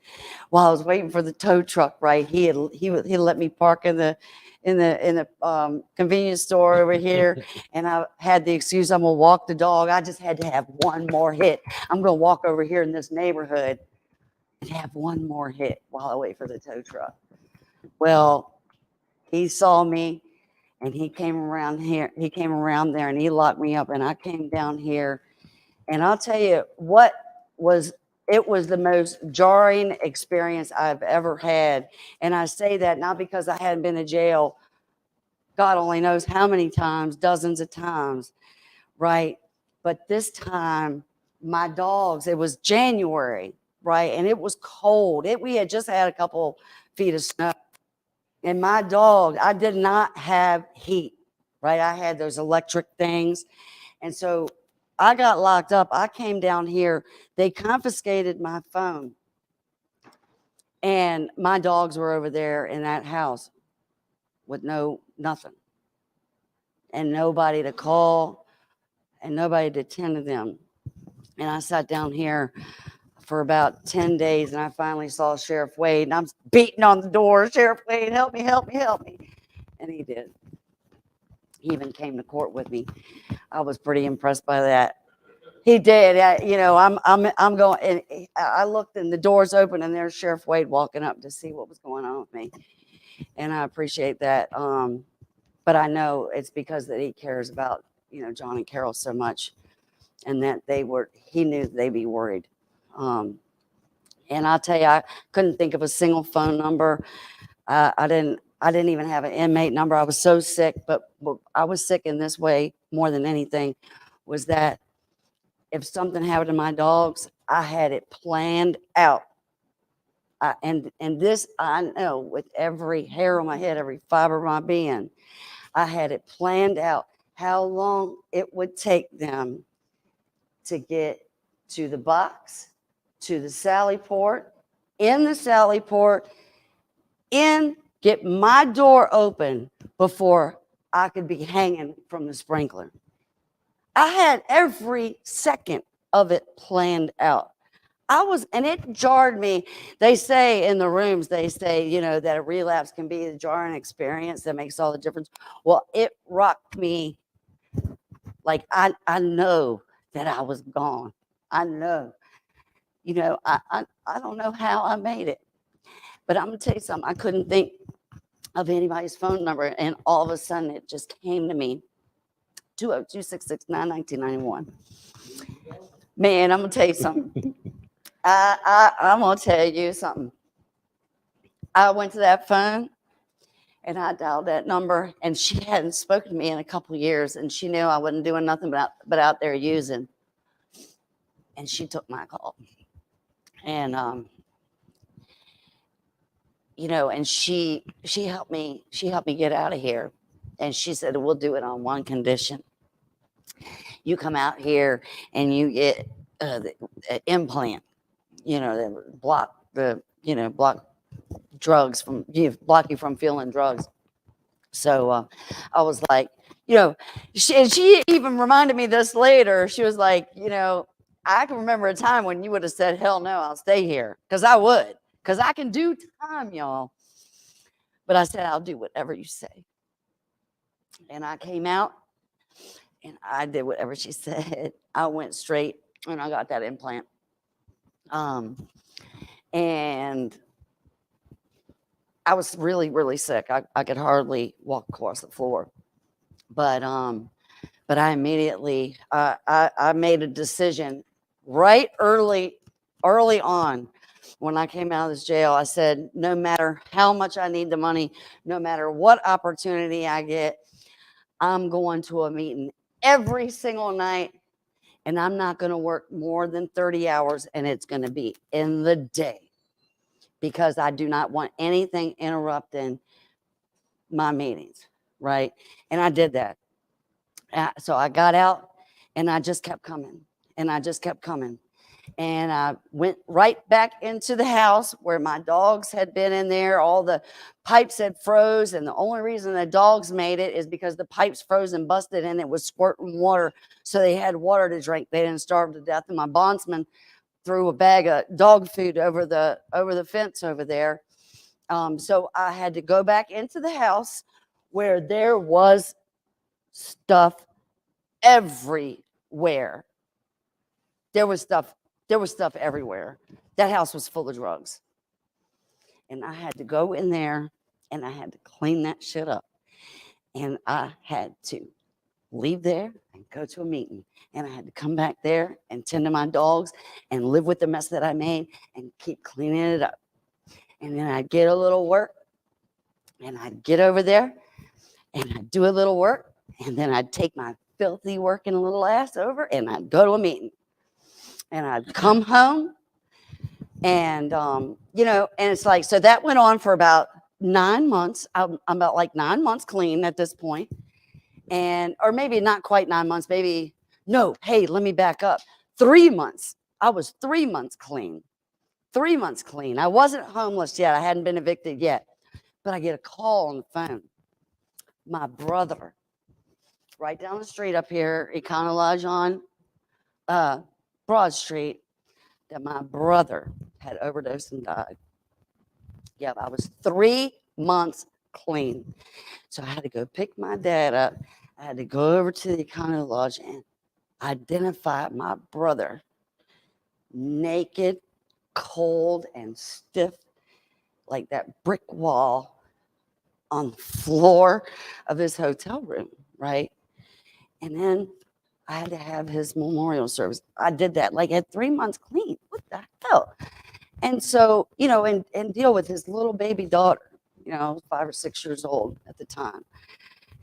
While I was waiting for the tow truck, right? He let me park in the convenience store over here, and I had the excuse I'm gonna walk the dog. I just had to have one more hit. I'm gonna walk over here in this neighborhood and have one more hit while I wait for the tow truck. Well, he saw me and he came around here. He came around there and he locked me up, and I came down here. And I'll tell you what it was the most jarring experience I've ever had. And I say that not because I hadn't been to jail, God only knows how many times, dozens of times, right? But this time, my dogs, it was January, right? And it was cold. We had just had a couple feet of snow. And my dog, I did not have heat, right? I had those electric things. And so I got locked up. I came down here. They confiscated my phone. And my dogs were over there in that house with nothing. And nobody to call and nobody to tend to them. And I sat down here for about 10 days, and I finally saw Sheriff Wade, and I'm beating on the door. Sheriff Wade, help me, help me, help me. And he did. He even came to court with me. I was pretty impressed by that. He did. I'm going, and I looked, and the door's open, and there's Sheriff Wade walking up to see what was going on with me. And I appreciate that. But I know it's because that he cares about, John and Carol so much, and that he knew they'd be worried. And I'll tell you, I couldn't think of a single phone number. I didn't even have an inmate number. I was so sick, but I was sick in this way more than anything, was that if something happened to my dogs, I had it planned out. And this, I know, with every hair on my head, every fiber of my being, I had it planned out how long it would take them to get to the box, to the Sally Port, in the Sally Port, get my door open before I could be hanging from the sprinkler. I had every second of it planned out. And it jarred me. They say in the rooms, they say, you know, that a relapse can be a jarring experience that makes all the difference. Well, it rocked me. Like, I know that I was gone. I know. You know, I don't know how I made it. But I'm going to tell you something. I couldn't think of anybody's phone number. And all of a sudden, it just came to me. 202-669-1991. Man, I'm going to tell you something. I'm going to tell you something. I went to that phone and I dialed that number, and she hadn't spoken to me in a couple of years, and she knew I wasn't doing nothing but out there using. And she took my call. And, you know, and she helped me get out of here. And she said, we'll do it on one condition. You come out here and you get the implant, you know, that block drugs from, block you from feeling drugs. So I was like, you know, she even reminded me this later. She was like, you know, I can remember a time when you would have said, hell no, I'll stay here. Because I would. Because I can do time, y'all. But I said, I'll do whatever you say. And I came out and I did whatever she said. I went straight and I got that implant. And I was really, really sick. I could hardly walk across the floor. But I immediately, I made a decision right early on when I came out of this jail. I said, no matter how much I need the money, no matter what opportunity I get, I'm going to a meeting every single night, and I'm not going to work more than 30 hours, and it's going to be in the day because I do not want anything interrupting my meetings, right? And I did that. So I got out, and I just kept coming, and I just kept coming. And I went right back into the house where my dogs had been in there. All the pipes had froze. And the only reason the dogs made it is because the pipes froze and busted and it was squirting water. So they had water to drink. They didn't starve to death. And my bondsman threw a bag of dog food over the fence over there. So I had to go back into the house where there was stuff everywhere. There was stuff everywhere. That house was full of drugs. And I had to go in there and I had to clean that shit up. And I had to leave there and go to a meeting. And I had to come back there and tend to my dogs and live with the mess that I made and keep cleaning it up. And then I'd get a little work and I'd get over there and I'd do a little work. And then I'd take my filthy working little ass over and I'd go to a meeting. And I'd come home and, you know, and it's like, so that went on for about 9 months. I'm about like 9 months clean at this point. And, or maybe not quite 9 months, maybe, no, hey, let me back up. 3 months. I was 3 months clean. 3 months clean. I wasn't homeless yet. I hadn't been evicted yet. But I get a call on the phone. My brother, right down the street up here, Econo Lodge on Broad Street, that my brother had overdosed and died. Yeah, I was 3 months clean. So I had to go pick my dad up. I had to go over to the Econo Lodge and identify my brother, naked, cold, and stiff, like that brick wall on the floor of his hotel room, right? And then I had to have his memorial service. I did that like at 3 months clean. What the hell? And so, you know, and deal with his little baby daughter, you know, 5 or 6 years old at the time.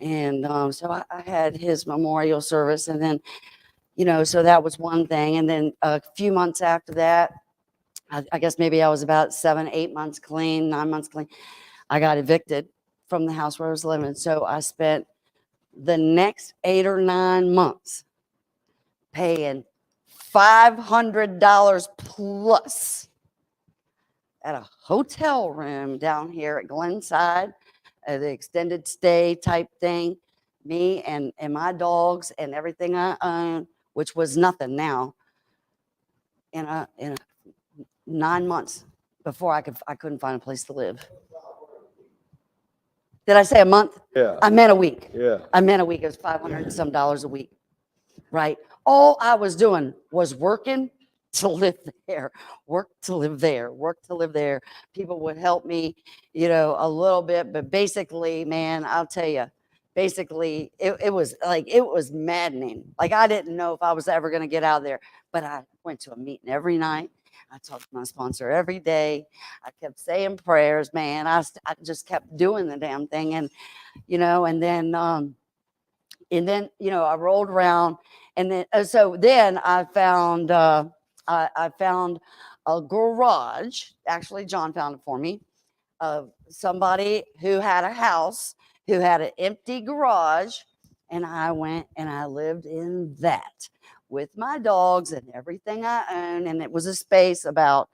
And so I had his memorial service. And then, you know, so that was one thing. And then a few months after that, I guess maybe I was about 7, 8 months clean, 9 months clean. I got evicted from the house where I was living. So I spent the next 8 or 9 months paying $500 plus at a hotel room down here at Glenside, the extended stay type thing, me and my dogs and everything I own, which was nothing now, in 9 months before I couldn't find a place to live. Did I say a month? Yeah. I meant a week. Yeah. I meant a week. It was $500 and some a week, right? All I was doing was working to live there, work to live there, work to live there. People would help me, you know, a little bit, but basically, man, I'll tell you, basically, it was maddening. Like, I didn't know if I was ever going to get out of there, but I went to a meeting every night. I talked to my sponsor every day. I kept saying prayers, man. I just kept doing the damn thing. And, you know, and then, you know, I rolled around, and then, so then I found, I found a garage. Actually, John found it for me, of somebody who had a house, who had an empty garage. And I went and I lived in that with my dogs and everything I own. And it was a space about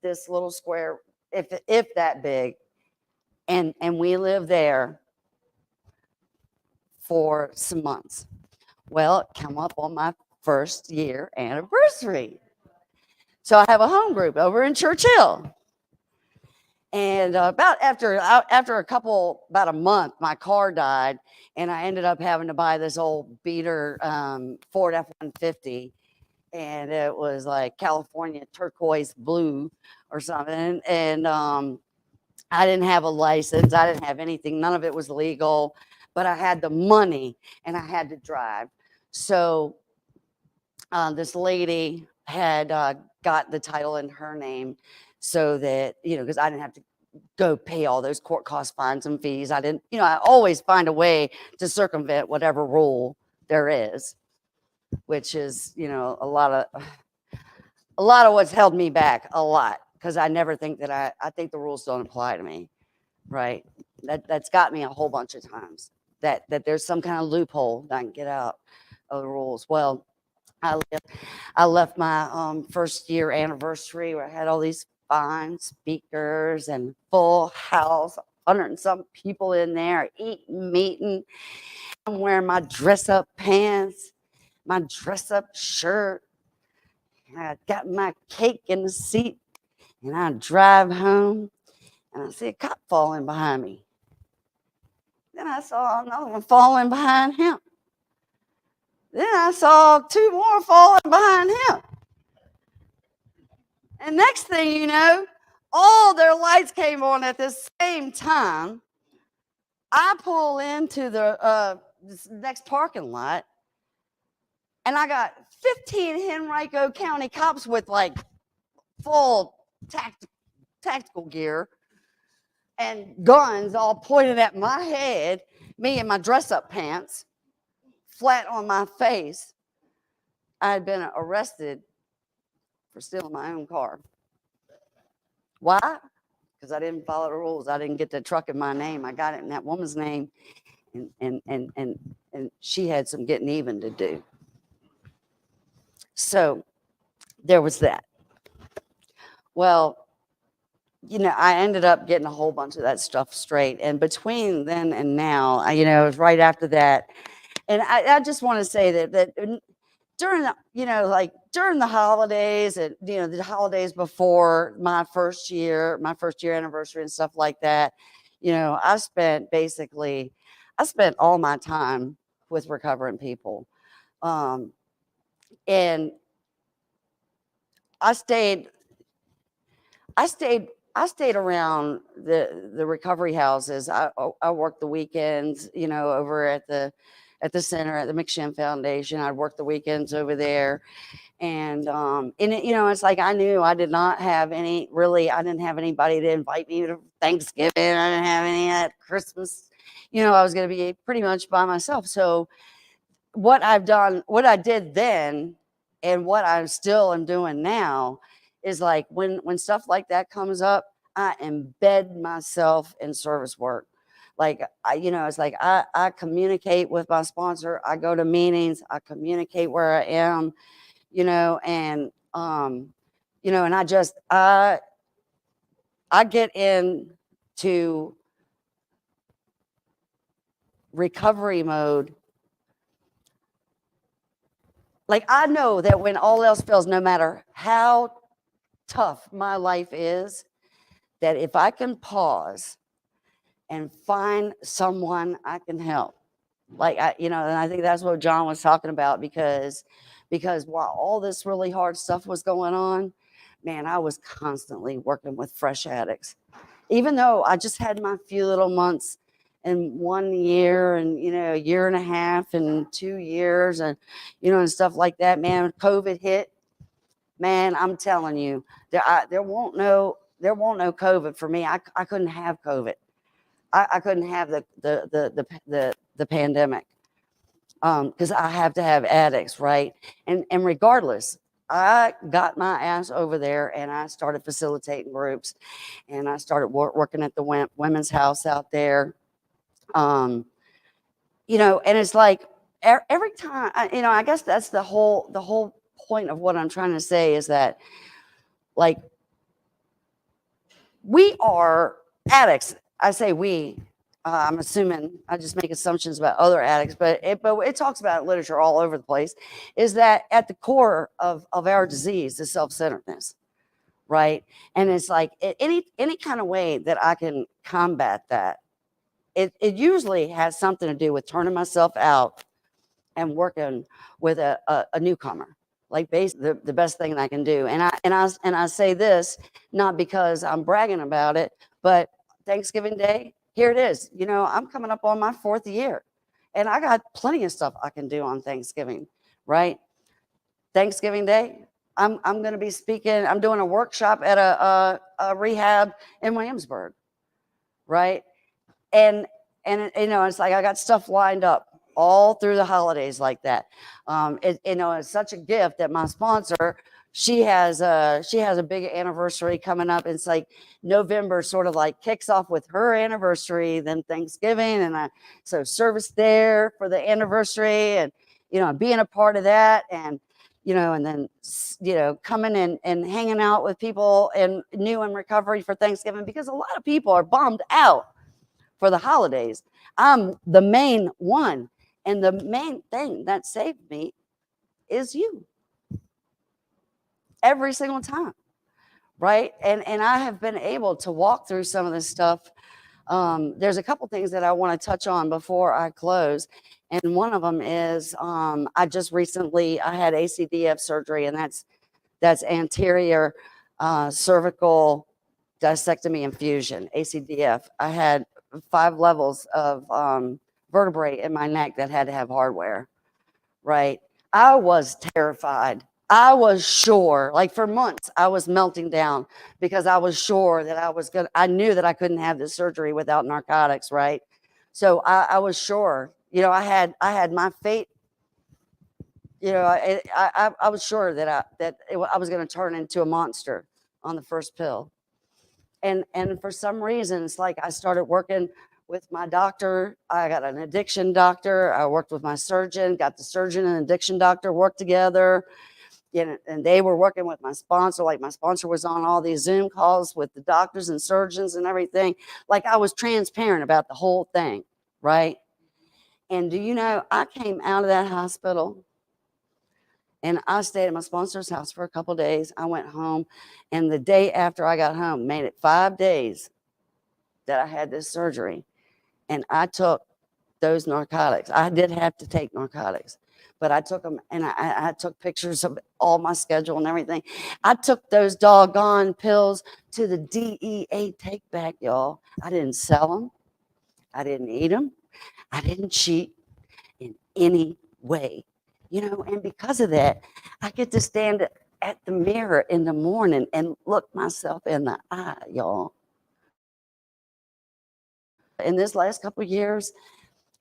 this little square, if that big. And we lived there for some months. Well, it come up on my first year anniversary. So I have a home group over in Churchill. And after a month, my car died, and I ended up having to buy this old beater Ford F-150, and it was like California turquoise blue or something. And I didn't have a license. I didn't have anything. None of it was legal, but I had the money and I had to drive. So this lady had got the title in her name, so that, you know, because I didn't have to go pay all those court cost fines and fees. I didn't, you know, I always find a way to circumvent whatever rule there is, which is, you know, a lot of what's held me back a lot, because I never think that I think the rules don't apply to me, right? That's got me a whole bunch of times, that there's some kind of loophole that I can get out of the rules. Well, I left my first year anniversary where I had all these fine speakers and full house, 100 and some people in there eating, meeting. I'm wearing my dress up pants, my dress up shirt. I got my cake in the seat, and I drive home, and I see a cop falling behind me. Then I saw another one falling behind him. Then I saw 2 more falling behind him. And next thing you know, all their lights came on at the same time. I pull into the this next parking lot, and I got 15 Henrico County cops with like full tactical gear and guns all pointed at my head, me in my dress-up pants, flat on my face. I had been arrested for stealing my own car. Why? Because I didn't follow the rules. I didn't get the truck in my name. I got it in that woman's name, and she had some getting even to do. So there was that. Well, you know, I ended up getting a whole bunch of that stuff straight. And between then and now, you know, it was right after that. And I just want to say that during the, you know, like during the holidays, and, you know, the holidays before my first year anniversary and stuff like that, you know, I spent all my time with recovering people. And I stayed around the recovery houses. I worked the weekends, you know, over at the center at the McShin's Foundation. I'd work the weekends over there. And it, you know, it's like I knew I didn't have anybody to invite me to Thanksgiving. I didn't have any at Christmas. You know, I was going to be pretty much by myself. So what I did then, and what I still am doing now, is like when stuff like that comes up, I embed myself in service work. Like, you know, it's like I communicate with my sponsor. I go to meetings. I communicate where I am, you know, and, you know, and I get into recovery mode like I know that when all else fails, no matter how tough my life is, that if I can pause and find someone I can help, like and I think that's what John was talking about, because while all this really hard stuff was going on, man, I was constantly working with fresh addicts. Even though I just had my few little months in 1 year and, a year and a half and 2 years and, and stuff like that, man, when COVID hit, man, I'm telling you, there won't no COVID for me. I couldn't have COVID. I couldn't have the pandemic. Because I have to have addicts, right? And regardless, I got my ass over there and I started facilitating groups, and I started working at the women's house out there. And it's like every time, I guess that's the whole point of what I'm trying to say, is that, like, we are addicts. I say we. I'm assuming, I just make assumptions about other addicts, but it talks about in literature all over the place, is that at the core of our disease is self-centeredness, right? And it's like any kind of way that I can combat that, it usually has something to do with turning myself out and working with a newcomer. Like, basically the best thing that I can do. And I say this not because I'm bragging about it, but Thanksgiving Day, here it is. I'm coming up on my 4th year, and I got plenty of stuff I can do on Thanksgiving, right? Thanksgiving Day, I'm going to be speaking. I'm doing a workshop at a rehab in Williamsburg, right? And it's like I got stuff lined up all through the holidays like that. It's such a gift that my sponsor, she has a big anniversary coming up. It's like November sort of like kicks off with her anniversary, then Thanksgiving, and so service there for the anniversary, and being a part of that, and and then coming and hanging out with people and new in recovery for Thanksgiving, because a lot of people are bummed out for the holidays. I'm the main one, and the main thing that saved me is you. Every single time, right? And I have been able to walk through some of this stuff. There's a couple things that I want to touch on before I close, and one of them is I just recently I had ACDF surgery, and that's anterior cervical discectomy infusion, ACDF. I had 5 levels of vertebrae in my neck that had to have hardware, right? I was terrified. I was sure, like for months, I was melting down because I was sure that I knew that I couldn't have this surgery without narcotics, right? So I was sure, I had my fate, I was sure that I was going to turn into a monster on the first pill. And for some reason, it's like I started working with my doctor. I got an addiction doctor. I worked with my surgeon, got the surgeon and addiction doctor work together. And they were working with my sponsor. Like, my sponsor was on all these Zoom calls with the doctors and surgeons and everything. Like, I was transparent about the whole thing, right? And do you know, I came out of that hospital and I stayed at my sponsor's house for a couple of days. I went home, and the day after I got home, made it 5 days that I had this surgery, and I took those narcotics. I did have to take narcotics, but I took them, and I took pictures of all my schedule and everything. I took those doggone pills to the DEA take back, y'all. I didn't sell them. I didn't eat them. I didn't cheat in any way, and because of that, I get to stand at the mirror in the morning and look myself in the eye, y'all. In this last couple of years,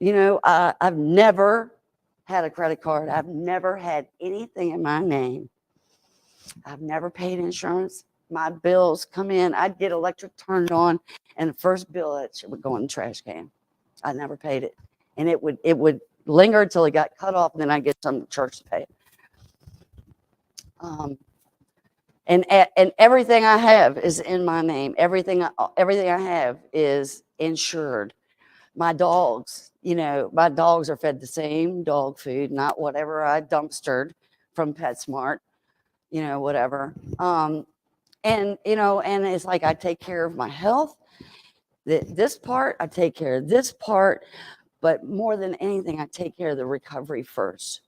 I've never had a credit card. I've never had anything in my name. I've never paid insurance. My bills come in. I'd get electric turned on, and the first bill that would go in the trash can. I never paid it, and it would linger until it got cut off, and then I'd get some church to pay it. And everything I have is in my name. Everything I have is insured. My dogs, my dogs are fed the same dog food, not whatever I dumpstered, from PetSmart, you know, whatever. And, you know, and it's like I take care of my health. This part, I take care of this part. But more than anything, I take care of the recovery first.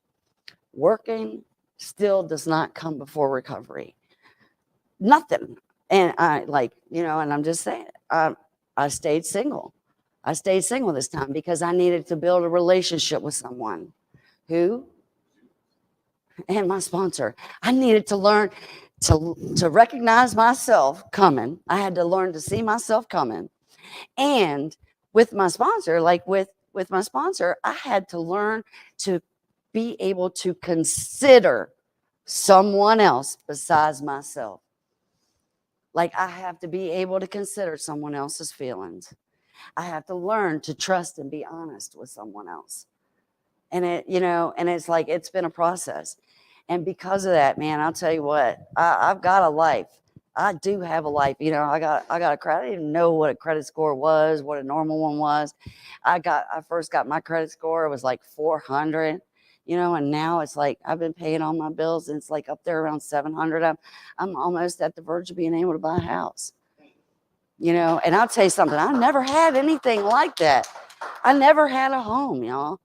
Working still does not come before recovery. Nothing. And I like, you know, and I'm just saying, I stayed single. I stayed single this time because I needed to build a relationship with someone. Who? And my sponsor. I needed to learn to recognize myself coming. I had to learn to see myself coming. And with my sponsor, like with my sponsor, I had to learn to be able to consider someone else besides myself. Like I have to be able to consider someone else's feelings. I have to learn to trust and be honest with someone else. And it, you know, and it's like, it's been a process. And because of that, man, I'll tell you what, I've got a life. I do have a life. You know, I got a credit. I didn't even know what a credit score was, what a normal one was. I first got my credit score. It was like 400, you know, and now it's like, I've been paying all my bills and it's like up there around 700. I'm almost at the verge of being able to buy a house, you know, and I'll tell you something. I never had anything like that. I never had a home, y'all.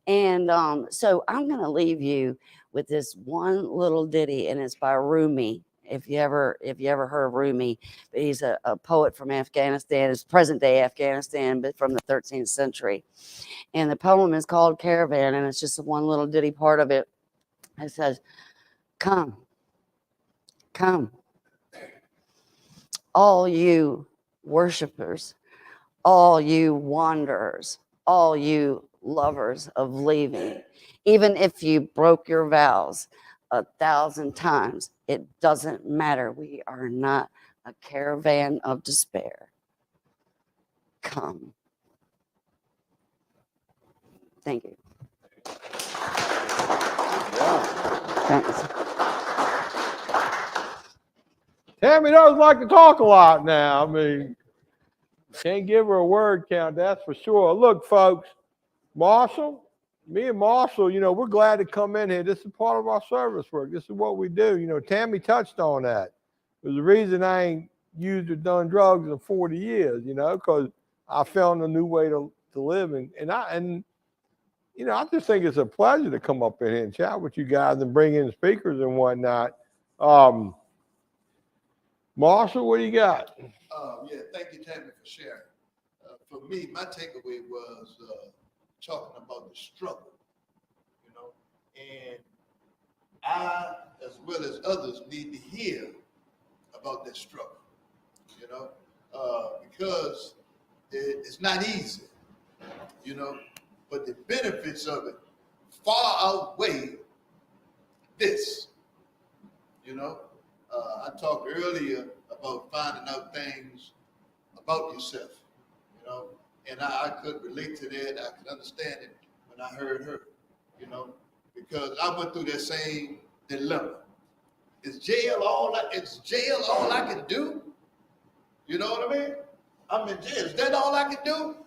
And so I'm going to leave you with this one little ditty, and it's by Rumi. If you ever heard of Rumi, he's a poet from Afghanistan. It's present day Afghanistan, but from the 13th century. And the poem is called Caravan, and it's just one little ditty part of it. It says, "Come, come, all you worshipers, all you wanderers, all you lovers of leaving, even if you broke your vows 1,000 times, it doesn't matter. We are not a caravan of despair. Come." Thank you. Thanks. Tammie doesn't like to talk a lot now. I mean, can't give her a word count, that's for sure. Look, folks, Marshall, me and Marshall, you know, we're glad to come in here. This is part of our service work. This is what we do. You know, Tammie touched on that. There's a reason I ain't used or done drugs in 40 years, you know, because I found a new way to live. And you know, I just think it's a pleasure to come up in here and chat with you guys and bring in speakers and whatnot. Marshall, what do you got? Yeah, thank you, Tammie, for sharing. For me, my takeaway was talking about the struggle, you know, and I, as well as others, need to hear about that struggle, you know, because it's not easy, you know, but the benefits of it far outweigh this, you know. I talked earlier about finding out things about yourself, you know, and I could relate to that. I could understand it when I heard her, you know, because I went through that same dilemma. Is jail all I can do? You know what I mean? I'm in jail. Is that all I can do?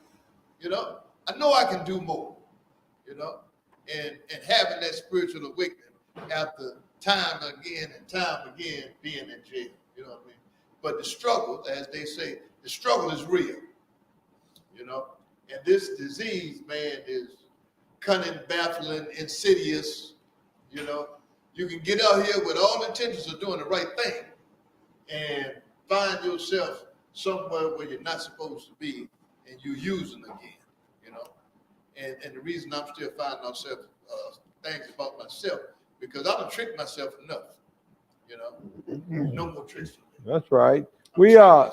You know, I know I can do more, you know, and having that spiritual awakening after time again being in jail, you know what I mean? But the struggle, as they say, the struggle is real, you know, and this disease, man, is cunning, baffling, insidious, you know. You can get out here with all intentions of doing the right thing and find yourself somewhere where you're not supposed to be and you're using again, you know. And the reason I'm still finding myself things about myself, because I don't trick myself enough, you know. No more tricks for me. That's right. We got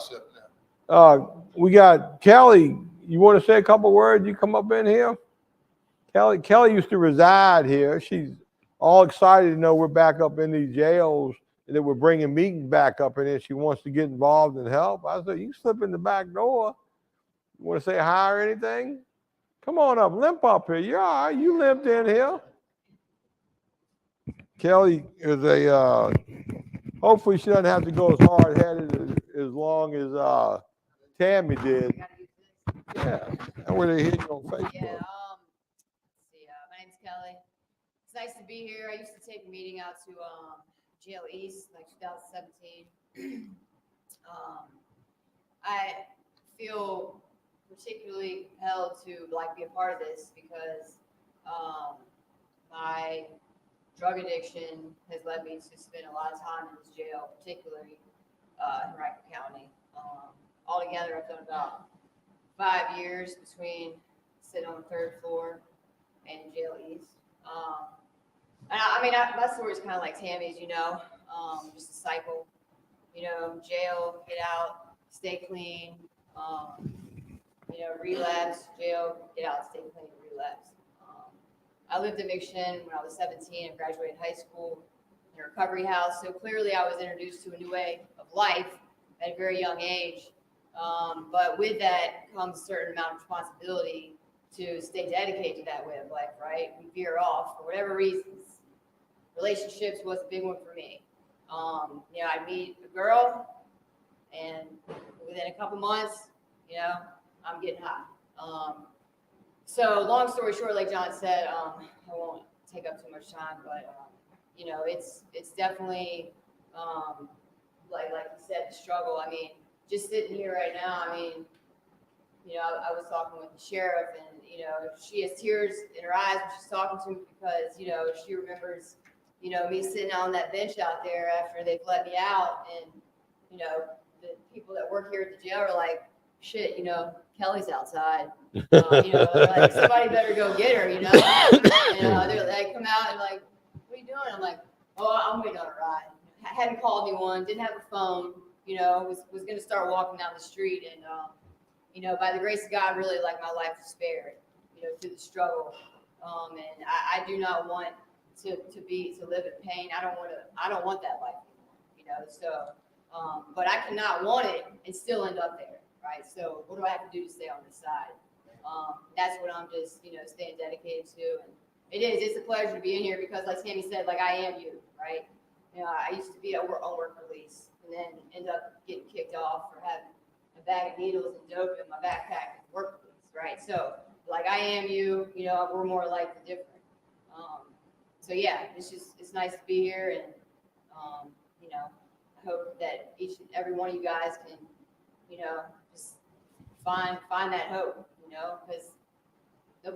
Kelly. You want to say a couple words? You come up in here. Kelly used to reside here. She's all excited to know we're back up in these jails and that we're bringing meetings back up in here. She wants to get involved and help. I said, you slip in the back door. You want to say hi or anything? Come on up, limp up here. You're all right. You limped in here. Kelly is hopefully she doesn't have to go as hard-headed as long as Tammie did. Yeah, and where they hit you on Facebook. Yeah, let's see, my name's Kelly. It's nice to be here. I used to take a meeting out to Jail East, like 2017. I feel particularly compelled to like be a part of this because my drug addiction has led me to spend a lot of time in this jail, particularly in Henrico County. Altogether, I've done about 5 years between sitting on the 3rd floor and Jail East. My story is kind of like Tammie's, just a cycle. Jail, get out, stay clean, relapse, jail, get out, stay clean, relapse. I lived in McShin's when I was 17 and graduated high school in a recovery house. So clearly I was introduced to a new way of life at a very young age. But with that comes a certain amount of responsibility to stay dedicated to that way of life, right? We veer off for whatever reasons. Relationships was a big one for me. I'd meet a girl and within a couple months, I'm getting high. So long story short, like John said, I won't take up too much time, but it's definitely like you said, the struggle. Just sitting here right now, I was talking with the sheriff, and she has tears in her eyes when she's talking to me because she remembers me sitting on that bench out there after they've let me out, and the people that work here at the jail are like, shit, Kelly's outside. Like somebody better go get her, And they come out and like, what are you doing? I'm like, oh, I'm waiting on a ride. I hadn't called anyone, didn't have a phone, was going to start walking down the street. And, by the grace of God, really like my life was spared, through the struggle. And I do not want to live in pain. I don't want that life anymore, So, but I cannot want it and still end up there. Right. So what do I have to do to stay on this side? That's what I'm just, staying dedicated to. And it's a pleasure to be in here because like Tammie said, like I am you, right? I used to be on work release and then end up getting kicked off for having a bag of needles and dope in my backpack at work release, right? So like I am you, we're more alike than different. So yeah, it's nice to be here, and I hope that each and every one of you guys can, just find that hope, because I don't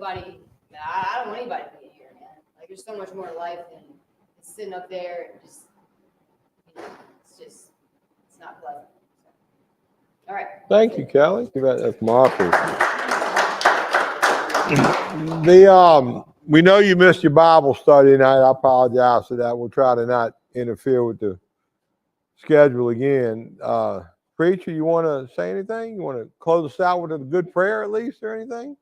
want anybody to be here, man. Like there's so much more to life than sitting up there and just, it's not pleasant. So, all right. Thank you, Kelly. That's marvelous. We know you missed your Bible study tonight. I apologize for that. We'll try to not interfere with the schedule again. Preacher, you want to say anything? You want to close us out with a good prayer at least or anything?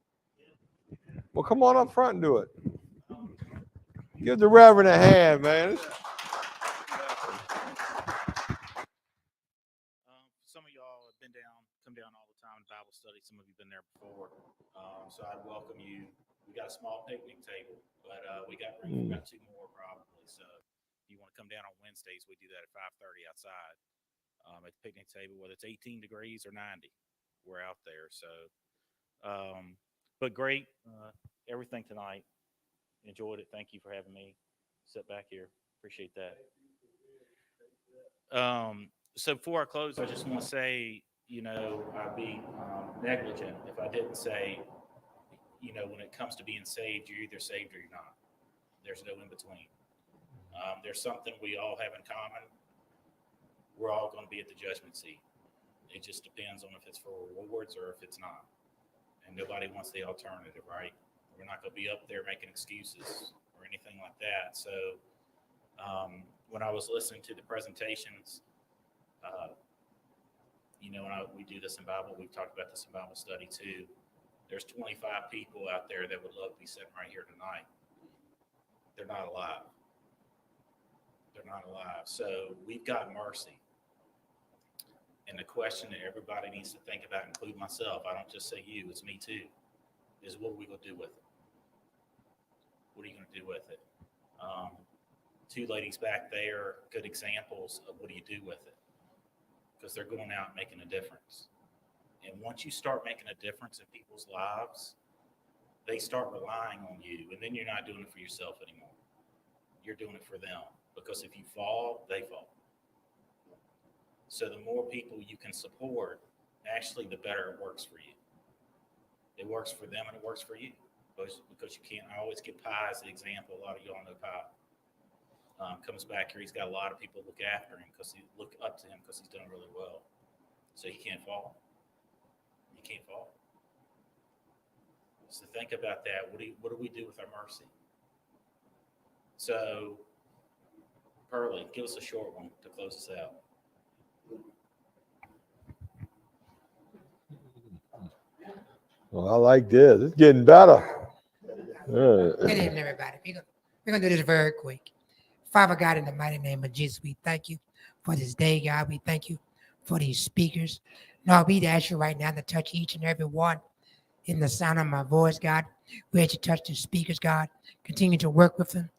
Well, come on up front and do it. Give the Reverend a hand, man. Some of y'all have come down all the time in Bible study. Some of you have been there before. So I'd welcome you. We got a small picnic table, but we got 2 more probably. So if you want to come down on Wednesdays, we do that at 5:30 outside at the picnic table, whether it's 18 degrees or 90. We're out there. So, but great. Everything tonight. Enjoyed it. Thank you for having me sit back here. Appreciate that. So before I close, I just want to say, I'd be negligent if I didn't say, when it comes to being saved, you're either saved or you're not. There's no in between. There's something we all have in common. We're all going to be at the judgment seat. It just depends on if it's for rewards or if it's not. And nobody wants the alternative, right? We're not going to be up there making excuses or anything like that. So when I was listening to the presentations, we do this in Bible. We've talked about this in Bible study too. There's 25 people out there that would love to be sitting right here tonight. They're not alive. They're not alive. So we've got mercy. And the question that everybody needs to think about, including myself, I don't just say you, it's me too, is what are we going to do with it? What are you going to do with it? 2 ladies back there, good examples of what do you do with it? Because they're going out making a difference. And once you start making a difference in people's lives, they start relying on you, and then you're not doing it for yourself anymore. you're doing it for them. Because if you fall, they fall. So the more people you can support, actually, the better it works for you. It works for them and it works for you. Because you can't always get Pi as an example. A lot of y'all know Pi. Comes back here, he's got a lot of people look after him because he look up to him because he's done really well. So he can't fall. He can't fall. So think about that. What do we do with our mercy? So, Pearlie, give us a short one to close us out. Well, I like this. It's getting better. Good evening, everybody. We're going to do this very quick. Father God, in the mighty name of Jesus, we thank you for this day, God. We thank you for these speakers. Lord, we ask you right now to touch each and every one in the sound of my voice, God. We ask you to touch the speakers, God. Continue to work with them.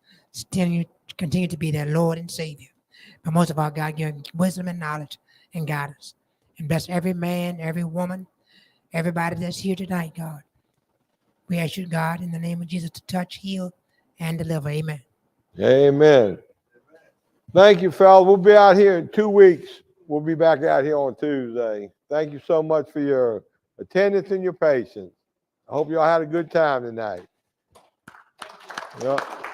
Continue to be their Lord and Savior. But most of all, God, give them wisdom and knowledge and guidance. And bless every man, every woman, everybody that's here tonight, God. We ask you, God, in the name of Jesus, to touch, heal, and deliver. Amen. Amen. Thank you, fellas. We'll be out here in 2 weeks. We'll be back out here on Tuesday. Thank you so much for your attendance and your patience. I hope y'all had a good time tonight. Yep.